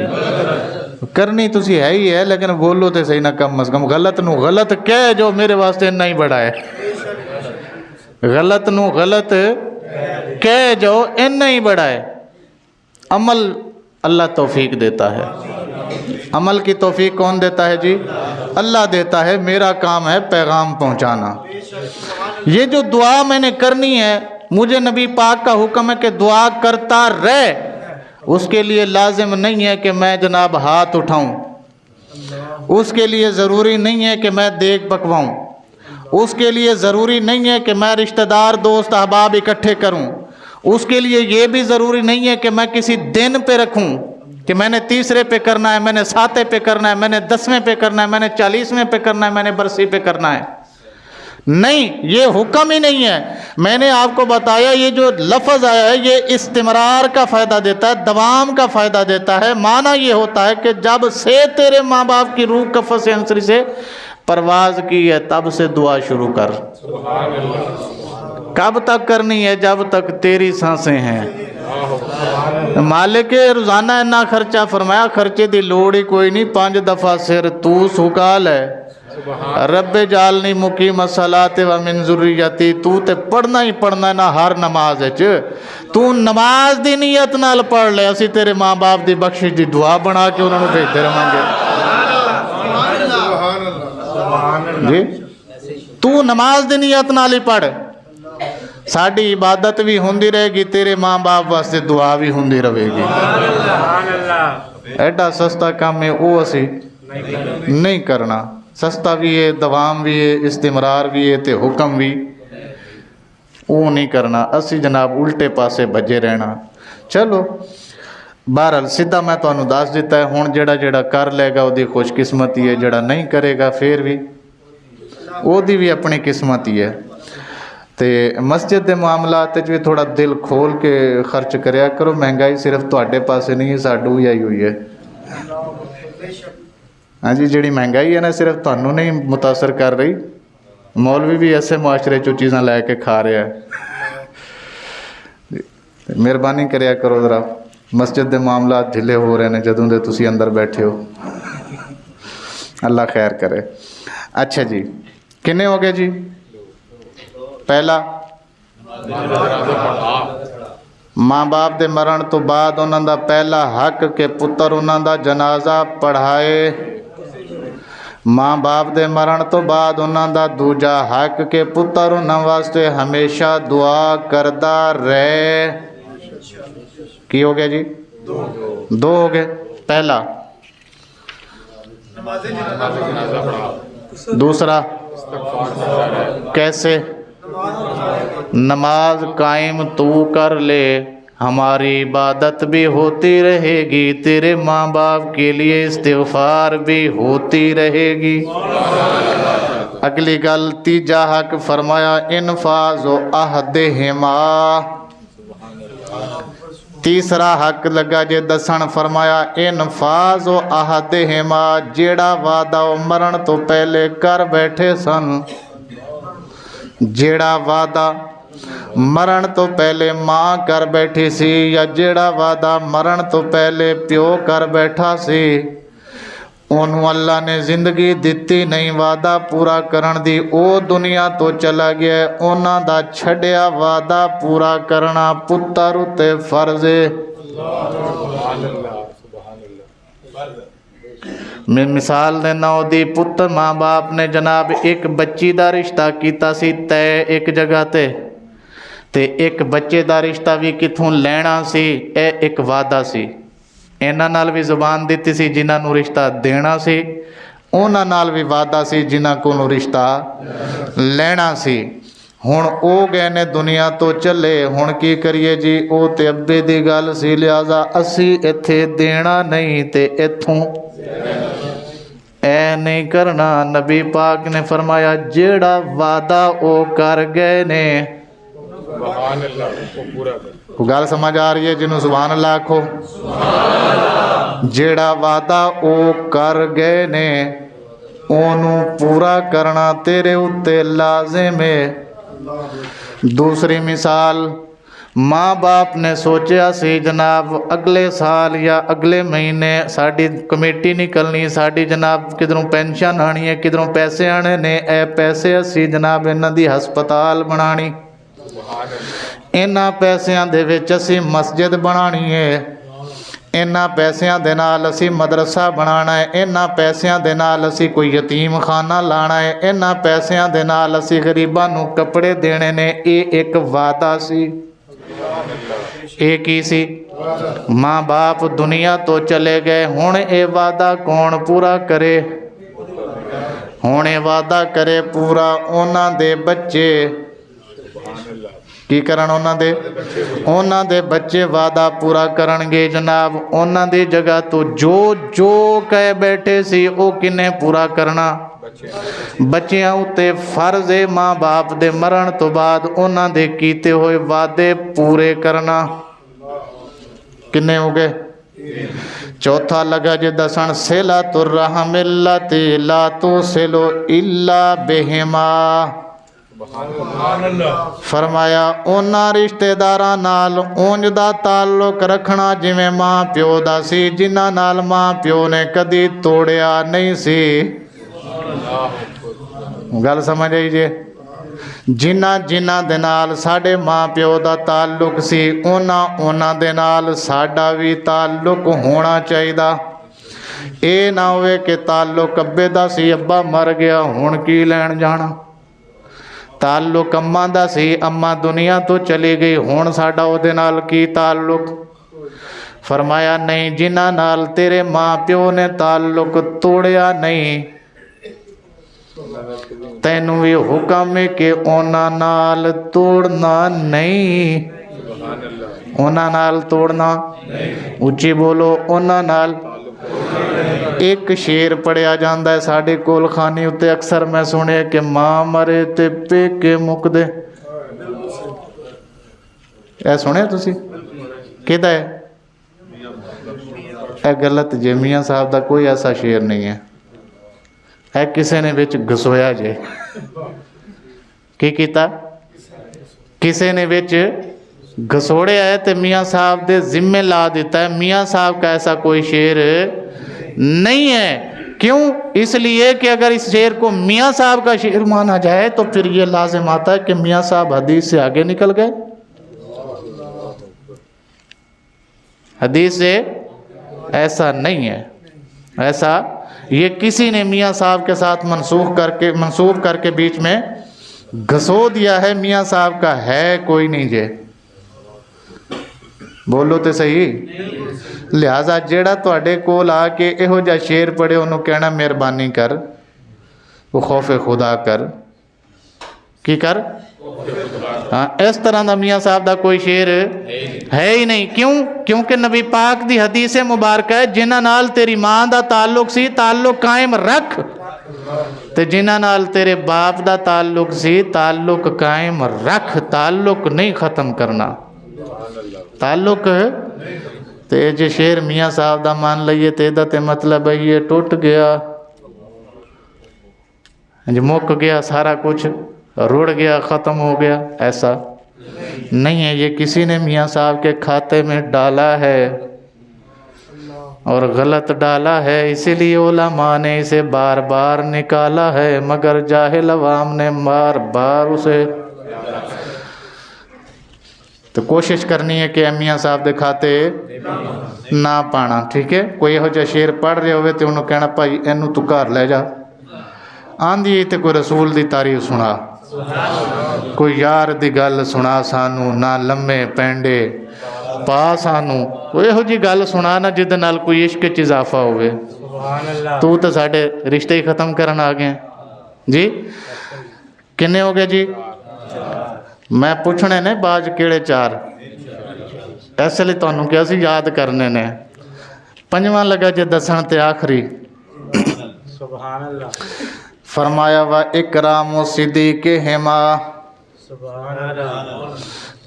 करनी तुसी है ही है, लेकिन बोलो तो सही ना, कम अज कम गलत नू गलत कह जो मेरे वास्ते इन्ना ही बड़ा है। गलत नू गलत कह जो इन्ना ही बड़ा है। अमल अल्लाह तौफीक देता है, अमल की तौफीक कौन देता है जी? अल्लाह देता है। मेरा काम है पैगाम पहुंचाना। ये जो दुआ मैंने करनी है, मुझे नबी पाक का हुक्म है कि दुआ करता रहे, उसके लिए लाजिम नहीं है कि मैं जनाब हाथ उठाऊं, उसके लिए ज़रूरी नहीं है कि मैं देग पकवाऊं, उसके लिए ज़रूरी नहीं है कि मैं रिश्तेदार दोस्त अहबाब इकट्ठे करूं, उसके लिए ये भी ज़रूरी नहीं है कि मैं किसी दिन पे रखूं कि मैंने 30वें पे करना है, मैंने 7वें पे करना है, मैंने 10वें पे करना है, मैंने 40वें पे करना है, मैंने बरसी पे करना है। नहीं, ये हुक्म ही नहीं है। मैंने आपको बताया ये जो लफ्ज़ आया है ये इस्तिमरार का फ़ायदा देता है, दवाम का फ़ायदा देता है। माना ये होता है कि जब से तेरे माँ बाप की रूह कफ़स अंसरी से परवाज़ की है तब से दुआ शुरू कर। कब तक करनी है? जब तक तेरी सांसें हैं। मालिक रोज़ाना इन्ना खर्चा फरमाया, खर्चे की लोड़ ही कोई नहीं, 5 दफ़ा सिर तू सुका लै, रब्बे जालनी मुकीम सलाते व मिन ज़ुर्रियती, तू ते पढ़ना ही पढ़ना ना हर नमाज च। तू नमाज दी नीयत नाल पढ़ ले, असी तेरे माँ बाप की बख्शिश की दुआ बना के उन्होंने भेजते रहांगे जी। तू नमाज दी नीयत नाल ही पढ़, साड़ी इबादत भी होंदी रहेगी, तेरे माँ बाप वास्ते दुआ भी होंदी रहेगी। एडा सस्ता काम है वो असी नहीं करना। सस्ता भी है, दवाम भी है, इस्तिमरार भी है, ते हुक्म भी वो नहीं करना। असी जनाब उल्टे पासे भजे रहना। चलो बहरहाल सीधा मैं तुहानू दस दिता है। हुण जेड़ा जेड़ा कर लेगा उसकी खुशकिस्मती है, जेड़ा नहीं करेगा फिर भी ਉਹਦੀ भी अपनी किस्मत ही है। तो मस्जिद के मामलात भी थोड़ा दिल खोल के खर्च करया करो। महंगाई सिर्फ तुहाडे पासे नहीं है, साडू भी आई हुई है। हाँ जी, जी महंगाई है ना सिर्फ तुहानू नहीं मुतासर कर रही, मौलवी भी ऐसे मुआशरे चो चीज़ां लैके खा रहा है। मेहरबानी करया करो जरा, मस्जिद के मामलात ढिले हो रहे हैं जदों दे तुसीं अंदर बैठे हो। अल्लाह खैर करे। अच्छा जी, किन्ने हो गए जी? पहला माँ बाप के मरण तो बाद उन्हां दा पहला हक के पुत्र उन्हां दा जनाजा पढ़ाए। माँ बाप के मरण तो बाद उन्हां दा दूजा हक के पुत्र उन्हां वास्ते हमेशा दुआ करदा रहे। की हो गया जी? दो हो गए। पहला दूसरा कैसे? नमाज कायम तू कर ले, हमारी इबादत भी होती रहेगी, तेरे माँ बाप के लिए इस्तिग़फ़ार भी होती रहेगी। अगली गल तीजा हक फरमाया इनफाज़ो अहदिहिमा, तीसरा हक लगा जे दसन, फरमाया इनफाज अहदिहिमा, जेड़ा वादा वो मरण तो पहले कर बैठे सन, जेड़ा वादा मरण तो पहले माँ कर बैठी सी, या जेड़ा वादा मरण तो पहले प्यो कर बैठा सी, ਉਹਨੂੰ ਅੱਲਾ ਨੇ ਜ਼ਿੰਦਗੀ ਦਿੱਤੀ ਨਹੀਂ ਵਾਦਾ ਪੂਰਾ ਕਰਨ ਦੀ, ਉਹ ਦੁਨੀਆ ਤੋਂ ਚਲਾ ਗਿਆ। ਉਹਨਾਂ ਦਾ ਛੱਡਿਆ ਵਾਦਾ ਪੂਰਾ ਕਰਨਾ ਪੁੱਤਰ ਉੱਤੇ ਫਰਜ਼ ਹੈ। ਮੈਂ ਮਿਸਾਲ ਦੇਣਾ, ਉਹਦੀ ਪੁੱਤਰ ਮਾਂ ਬਾਪ ਨੇ ਜਨਾਬ ਇੱਕ ਬੱਚੀ ਦਾ ਰਿਸ਼ਤਾ ਕੀਤਾ ਸੀ ਤੈਅ ਇੱਕ ਜਗ੍ਹਾ ਤੇ ਇੱਕ ਬੱਚੇ ਦਾ ਰਿਸ਼ਤਾ ਵੀ ਕਿੱਥੋਂ ਲੈਣਾ ਸੀ, ਇਹ ਇੱਕ ਵਾਦਾ ਸੀ। ਇਹਨਾਂ ਨਾਲ ਵੀ ਜ਼ੁਬਾਨ ਦਿੱਤੀ ਸੀ ਜਿਨ੍ਹਾਂ ਨੂੰ ਰਿਸ਼ਤਾ ਦੇਣਾ ਸੀ, ਉਹਨਾਂ ਨਾਲ ਵੀ ਵਾਦਾ ਸੀ ਜਿਨ੍ਹਾਂ ਕੋਲੋਂ ਰਿਸ਼ਤਾ ਲੈਣਾ ਸੀ। ਹੁਣ ਉਹ ਗਏ ਨੇ ਦੁਨੀਆ ਤੋਂ ਚੱਲੇ, ਹੁਣ ਕੀ ਕਰੀਏ ਜੀ, ਉਹ ਤੇ ਅੱਬੇ ਦੀ ਗੱਲ ਸੀ, ਲਿਹਾਜ਼ਾ ਅਸੀਂ ਇੱਥੇ ਦੇਣਾ ਨਹੀਂ ਤੇ ਇੱਥੋਂ ਐ ਨਹੀਂ ਕਰਨਾ। ਨਬੀ ਪਾਕ ਨੇ ਫਰਮਾਇਆ ਜਿਹੜਾ ਵਾਦਾ ਉਹ ਕਰ ਗਏ ਨੇ, ਸੁਭਾਨ ਅੱਲਾਹ, ਉਹ ਪੂਰਾ ਕਰ। ਕੋਈ ਗੱਲ ਸਮਝ ਆ ਰਹੀ ਹੈ ਜਿਹਨੂੰ ਸੁਭਾਨ ਅੱਲਾਹ ਆਖੋ। ਜਿਹੜਾ ਵਾਦਾ ਉਹ ਕਰ ਗਏ ਨੇ ਉਹਨੂੰ ਪੂਰਾ ਕਰਨਾ ਤੇਰੇ ਉੱਤੇ ਲਾਜ਼ਮ ਹੈ। दूसरी मिसाल, माँ बाप ने सोचा सी जनाब अगले साल या अगले महीने साड़ी कमेटी निकलनी, साड़ी जनाब किधरों पेंशन आनी है, किधरों पैसे आने ने, ए पैसे असी जनाब इन्हां दी हस्पताल बनानी, इन्हां पैसिਆਂ ਦੇ ਵਿੱਚ ਅਸੀਂ मस्जिद बनानी है, इन्हां पैसिਆਂ ਦੇ ਨਾਲ ਅਸੀਂ मदरसा बनाना है, इन्हां पैसिਆਂ ਦੇ ਨਾਲ ਅਸੀਂ कोई यतीम खाना लाना है, इन्हां पैसिਆਂ ਦੇ ਨਾਲ ਅਸੀਂ गरीबां ਨੂੰ कपड़े देने ने। ਇਹ एक वादा सी। ਇਹ ਕੀ ਸੀ? माँ बाप दुनिया तो चले गए, हुण ਇਹ वादा कौन पूरा करे? हुण ਇਹ वादा करे पूरा ਉਹਨਾਂ ਦੇ ਬੱਚੇ। ਕੀ ਕਰਨ? ਉਹਨਾਂ ਦੇ ਬੱਚੇ ਵਾਦਾ ਪੂਰਾ ਕਰਨਗੇ ਜਨਾਬ। ਉਹਨਾਂ ਦੀ ਜਗ੍ਹਾ ਤੋਂ ਜੋ ਕਹਿ ਬੈਠੇ ਸੀ ਉਹ ਕਿੰਨੇ ਪੂਰਾ ਕਰਨਾ? ਬੱਚਿਆਂ ਉੱਤੇ ਫਰਜ਼ ਹੈ ਮਾਂ ਬਾਪ ਦੇ ਮਰਨ ਤੋਂ ਬਾਅਦ ਉਹਨਾਂ ਦੇ ਕੀਤੇ ਹੋਏ ਵਾਅਦੇ ਪੂਰੇ ਕਰਨਾ। ਕਿੰਨੇ ਹੋ ਗਏ? ਚੌਥਾ ਲਗਾ ਜੇ ਦਸਣ, ਸਿਲਤੁਰ ਰਹਿਮਿਲਤੀ ਲਾ ਤੁਸਿਲੁ ਇਲਾ ਬਿਹਿਮਾ। फरमाया उन्हां रिश्तेदारां नाल उंज दा ताल्लुक रखना जिवें मां प्यो दा सी, जिन्हां नाल मां प्यो ने कदी तोड़िया नहीं सी। गल समझ आई जे? जिन्हां दे नाल साडे मां प्यो दा ताल्लुक सी उन्हां दे नाल साडा भी ताल्लुक होना चाहिदा। ये ना होवे कि ताल्लुक अब्बे दा सी, अब्बा मर गया हुण की लैण जाना। ताल्लुक अम्मा दा सी, अम्मा दुनिया तो चली गई, हुण साडा उहदे नाल की ताल्लुक? फरमाया नहीं, जिन्हां नाल तेरे माँ प्यो ने ताल्लुक तोड़िया नहीं, तैनू भी हुक्म है कि उन्हां नाल तोड़ना नहीं। उन्हां नाल तोड़ना, उच्ची बोलो, उन्हां नाल। एक शेर पढ़िया जाता है साढ़े कोल खानी उत्ते, अक्सर मैं सुने कि मां मरे ते पेके मुकदे। ऐ सुने तुसी? किहदा है? ऐ गलत जे, मियाँ साहब का कोई ऐसा शेर नहीं है। है किसी ने विच घसोया जे। की कीता? किसी ने विच घसोड़िया है तो मियाँ साहब दे जिम्मे ला दिता है। मियाँ साहब का ऐसा कोई शेर नहीं है। क्यों? इसलिए कि अगर इस शेर को मियाँ साहब का शेर माना जाए तो फिर ये लाजिम आता है कि मियाँ साहब हदीस से आगे निकल गए। हदीस से ऐसा नहीं है। ऐसा ये किसी ने मियाँ साहब के साथ मंसूब करके बीच में घसो दिया है। मियाँ साहब का है कोई नहीं जे। बोलो तो सही। लिहाजा जेड़ा तुहाडे कोल आके इहो जिहा शेर पढ़े उन्होंने कहना मेहरबानी कर, वो खौफे खुदा कर। की कर? हाँ, इस तरह का मियाँ साहब का कोई शेर है ही नहीं। क्यों? क्योंकि नबी पाक दी हदीस मुबारक है, जिन्हां नाल तेरी माँ का ताल्लुक सी ताल्लुक कायम रख, ते जिन्हां नाल तेरे बाप का ताल्लुक सी ताल्लुक कायम रख, ताल्लुक नहीं ख़त्म करना। ताल्लुक ते जे शेर मियाँ साहब दा मान लईए तो इहदा ते मतलब है ये टुट गया, जो मुक गया सारा कुछ, रुड़ गया, ख़त्म हो गया, ऐसा नहीं है। ये किसी ने मियाँ साहब के खाते में डाला है और गलत डाला है, इसीलिए उलमा ने इसे बार बार निकाला है, मगर जाहिल अवाम ने बार बार उसे। तो कोशिश करनी है कि मियाँ साहब दे खाते ना पाना, ठीक है। कोई इहो जिहा शेर पढ़ रहे होवे तो उन्होंने कहना भाई इनू तू घर ले जा, आंधी तो कोई रसूल दी तारीफ सुना, कोई यार दी गल सुना सानू, ना लम्मे पैंडे पा सानू, कोई इहो जी गल सुना ना जिहदे नाल कोई इश्क च इजाफा होवे। तू तो साडे रिश्ते ही खत्म करन आ गए जी। किन्ने हो गए जी? मैं पूछने ने बाज केड़े चार, इसलिए तुहानू क्या सी याद करने ने। पंजवां लगा जे दसन ते आखिरी सुभान अल्लाह। फरमाया वा इकरामो सिद्दीक़े हिमा।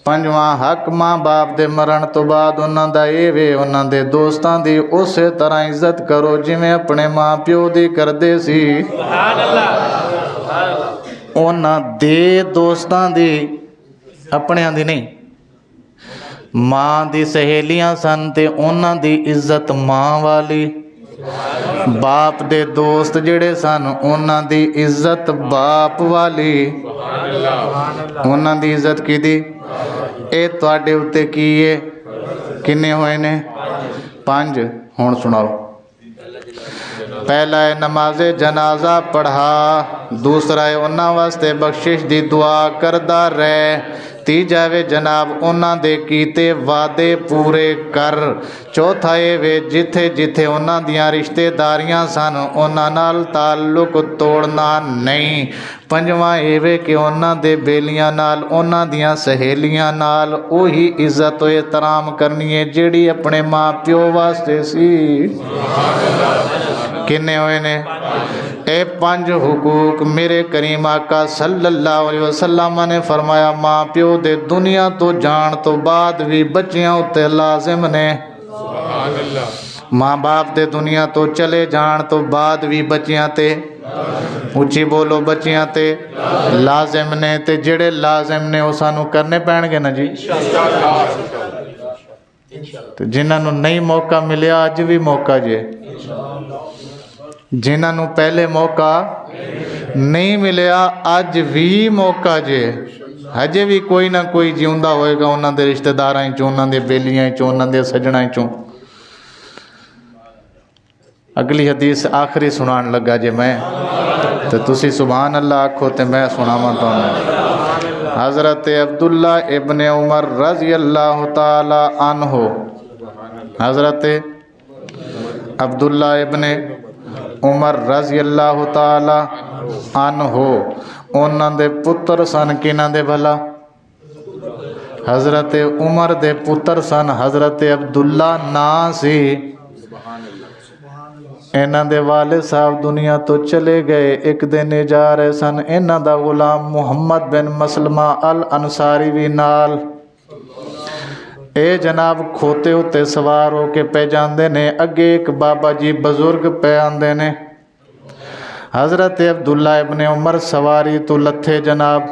पंजवां हक माँ बाप दे मरण तो बाद उन्हां दा ये वे उन्हां दे दोस्तां दी उस तरह इज्जत करो जिवें अपने माँ प्यो दी करदे सी। उन्हां दे दोस्तां दी, अपणियां दी नहीं। माँ दी सहेलियां सन ते उन्हां दी इज्जत माँ वाली, बाप दे दोस्त जिहड़े सन उन्हां दी इज्जत बाप वाली, उन्हां दी इज्जत कीदी। ਇਹ ਤੁਹਾਡੇ ਉੱਤੇ ਕੀ ਹੈ? किन्ने होए ने? 5। हुण सुनाओ। पहला है नमाज़े जनाजा पढ़ा, दूसरा है उन्हां वास्ते बख्शिश दी दुआ करदा रह, तीजा वे जनाब उन्हां दे कीते वादे पूरे कर, चौथा ये वे जिथे जिथे उन्हां दियां रिश्तेदारियां सन उन्हां नाल ताल्लुक तोड़ना नहीं। पंजवां ये वे कि उन्हां दे बेलियां नाल उन्हां दियां सहेलियां नाल उही इज्जत एहतराम करनी है जिहड़ी अपने माँ प्यो वास्ते सी। किन्ने होए ने? ए 5 हुकूक मेरे करीम आका सल्लल्लाहु अलैहि वसल्लम ने फरमाया माँ प्यो दे दुनिया तो जान तो बाद भी बच्चियां उत्ते लाजिम ने। माँ बाप दे दुनिया तो चले जान तो बाद भी बच्चियां ते, उच्ची बोलो, बच्चियां ते लाजिम ने। ते जेड़े लाजिम ने वो सानू करने पैणगे ना जी। ते जिन्हां नू नहीं मौका मिलिया अज भी मौका जे, जिन्हां नू पहले मौका नहीं मिलिया अज भी मौका जे। हजे भी कोई ना कोई जिउंदा होएगा उन्हां दे रिश्तेदारां चों, उन्हां दे बेलियां चों, उन्हां दे सजणां चों। अगली हदीस आखिरी सुनान लगा जे मैं, तो तुसी सुभान अल्लाह आखो तो मैं सुनावां तुहानू। हज़रत अब्दुल्ला इब्ने उमर रज़ी अल्लाह ताला अन्हो, हज़रत अब्दुल्ला इब्ने उमर रज़ी अल्लाह ताला अन्हो उन्हां दे पुत्र सन। किन्हां दे भला? हज़रत उमर दे पुत्र सन। हज़रत अब्दुल्ला नां सी। इन्हां दे वालिद साहब दुनिया तो चले गए। एक दिन जा रहे सन, इन्हां दा गुलाम मुहम्मद बिन मसलमा अल अंसारी भी नाल। ए जनाब खोते उत्ते सवार हो के पे जाते ने, अगे एक बाबा जी बजुर्ग पे आते ने। हज़रत अब्दुल्ला इब्ने उमर सवारी तो लथे। जनाब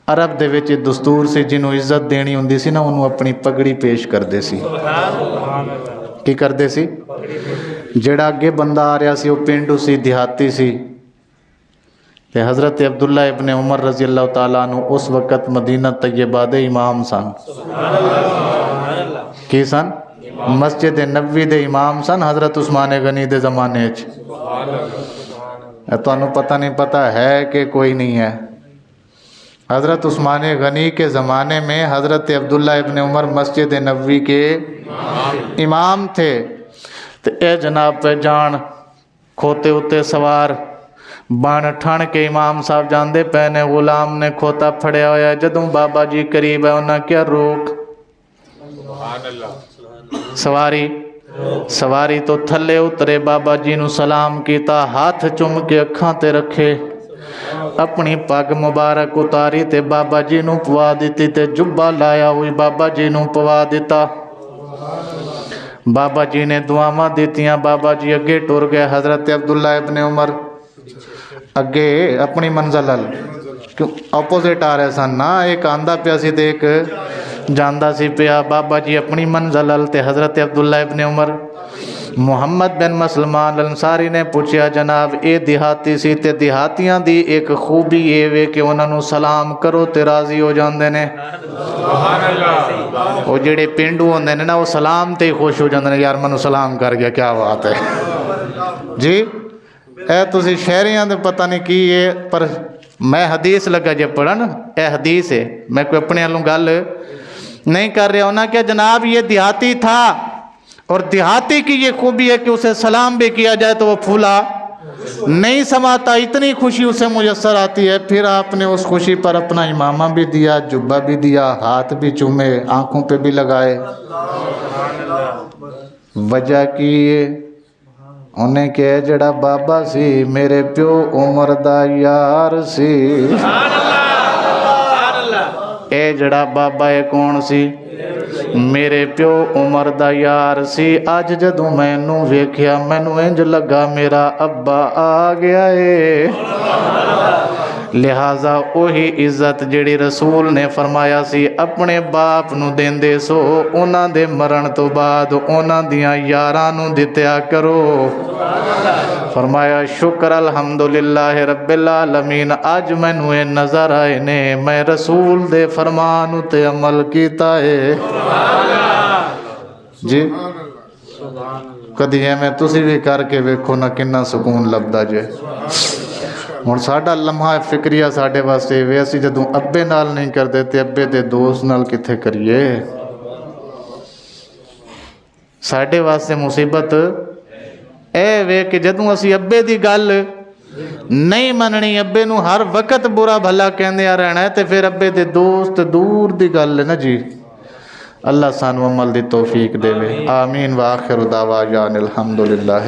अरब दे विच दस्तूर सी, जिन्हों इज्जत देनी हुंदी सी ना उन्होंने अपनी पगड़ी पेश करते सी। की करते सी? जिहड़ा अगे बंदा आ रहा सी वो पिंडू सी, देहाती सी। ते हज़रत अब्दुल्ला इब्ने उमर रज़ी अल्लाह ताला अन्हु उस वक़्त मदीना तैयबा दे इमाम सन। की सन? मस्जिद नबवी दे इमाम सन। हज़रत उस्मान गनी दे ज़माने च। तुहानू पता नहीं पता है कि कोई नहीं है। हज़रत उस्मान गनी के ज़माने में हज़रत अब्दुल्ला इब्ने उमर मस्जिद नबवी के इमाम थे। तो ए जनाब पे जान खोते उत्ते सवार बन ठण के इमाम साहब जाते पे ने। गुलाम ने खोता फड़िया होया, जदों बाबा जी करीब है उन्हें क्या रोक सवारी। सवारी तो थले उतरे, बाबा जी नू सलाम किया, हाथ चुम के अखां ते रखे। اپنی پگ مبارک اتاری تے بابا جی نوں پوا دیتی تے جبہ لایا ہوئی بابا جی نوں پوا دیتا۔ بابا جی نے دعاواں دیتیاں، بابا جی اگے ٹر گئے۔ حضرت عبداللہ ابن عمر اگے اپنی منزل ال کیوں اپوزٹ آ رہے سن نا، ایک آندا پیا سی تے ایک جاندا سی پیا۔ بابا جی اپنی منزل ال تے حضرت عبداللہ ابن عمر۔ محمد بن مسلمان الانصاری نے پوچھا جناب اے دیہاتی سی تے دیہاتیاں دی ایک خوبی اے وے کہ انہاں نوں سلام کرو تے راضی ہو جاندے نے۔ وہ جڑے پینڈو ہوندے نے نا وہ سلام تے خوش ہو جاندے نے، یار منو سلام کر گیا کیا بات ہے جی۔ اے تسی شہریاں دے پتہ نہیں کی ہے، پر میں حدیث لگا جے پڑھن، اے حدیث ہے، میں کوئی اپنے والوں گل نہیں کر رہا ہوں نا کہ جناب یہ دیہاتی تھا، اور دیہاتی کی یہ خوبی ہے کہ اسے سلام بھی کیا جائے تو وہ پھولا نہیں سماتا، اتنی خوشی اسے میسر آتی ہے۔ پھر آپ نے اس خوشی پر اپنا امامہ بھی دیا، جبہ بھی دیا، ہاتھ بھی چومے، آنکھوں پہ بھی لگائے۔ وجہ کی انہیں کہ جڑا بابا سی میرے پیو عمر دا یار سی۔ اے جڑا بابا ہے کون سی؟ میرے پیو عمر دا یار سی۔ آج جدوں مینوں ویکھیا مینوں انج لگا میرا ابا آ گیا ہے۔ لہٰذا وہی عزت جڑی رسول نے فرمایا سی اپنے باپ نو دیندے سو، انہاں دے مرن تو بعد انہاں دیاں یاراں نو دتیا کرو۔ فرمایا شکر الحمدللہ رب العالمین، اج مینوں اے نظر آئے نے میں رسول دے فرمان تے عمل کیتا ہے جی۔ کدی ایویں تسی بھی کر کے ویکھو نہ کنا سکون لبدا جے۔ ہن ساڈا لمحہ فکریہ ساڈے واسطے وے اسی جدوں ابے نال نہیں کردے تے ابے دے دوست نال کتھے کریے۔ ساڈے واسطے مصیبت اے وے کہ جدوں اسی ابے دی گل نہیں مننی، ابے نو ہر وقت برا بھلا کہندیاں رہنا ہے، تے پھر ابے دے دوست دور دی گل ہے نا جی۔ اللہ سانو عمل دی توفیق دے وے، آمین وآخر دعوانا الحمدللہ۔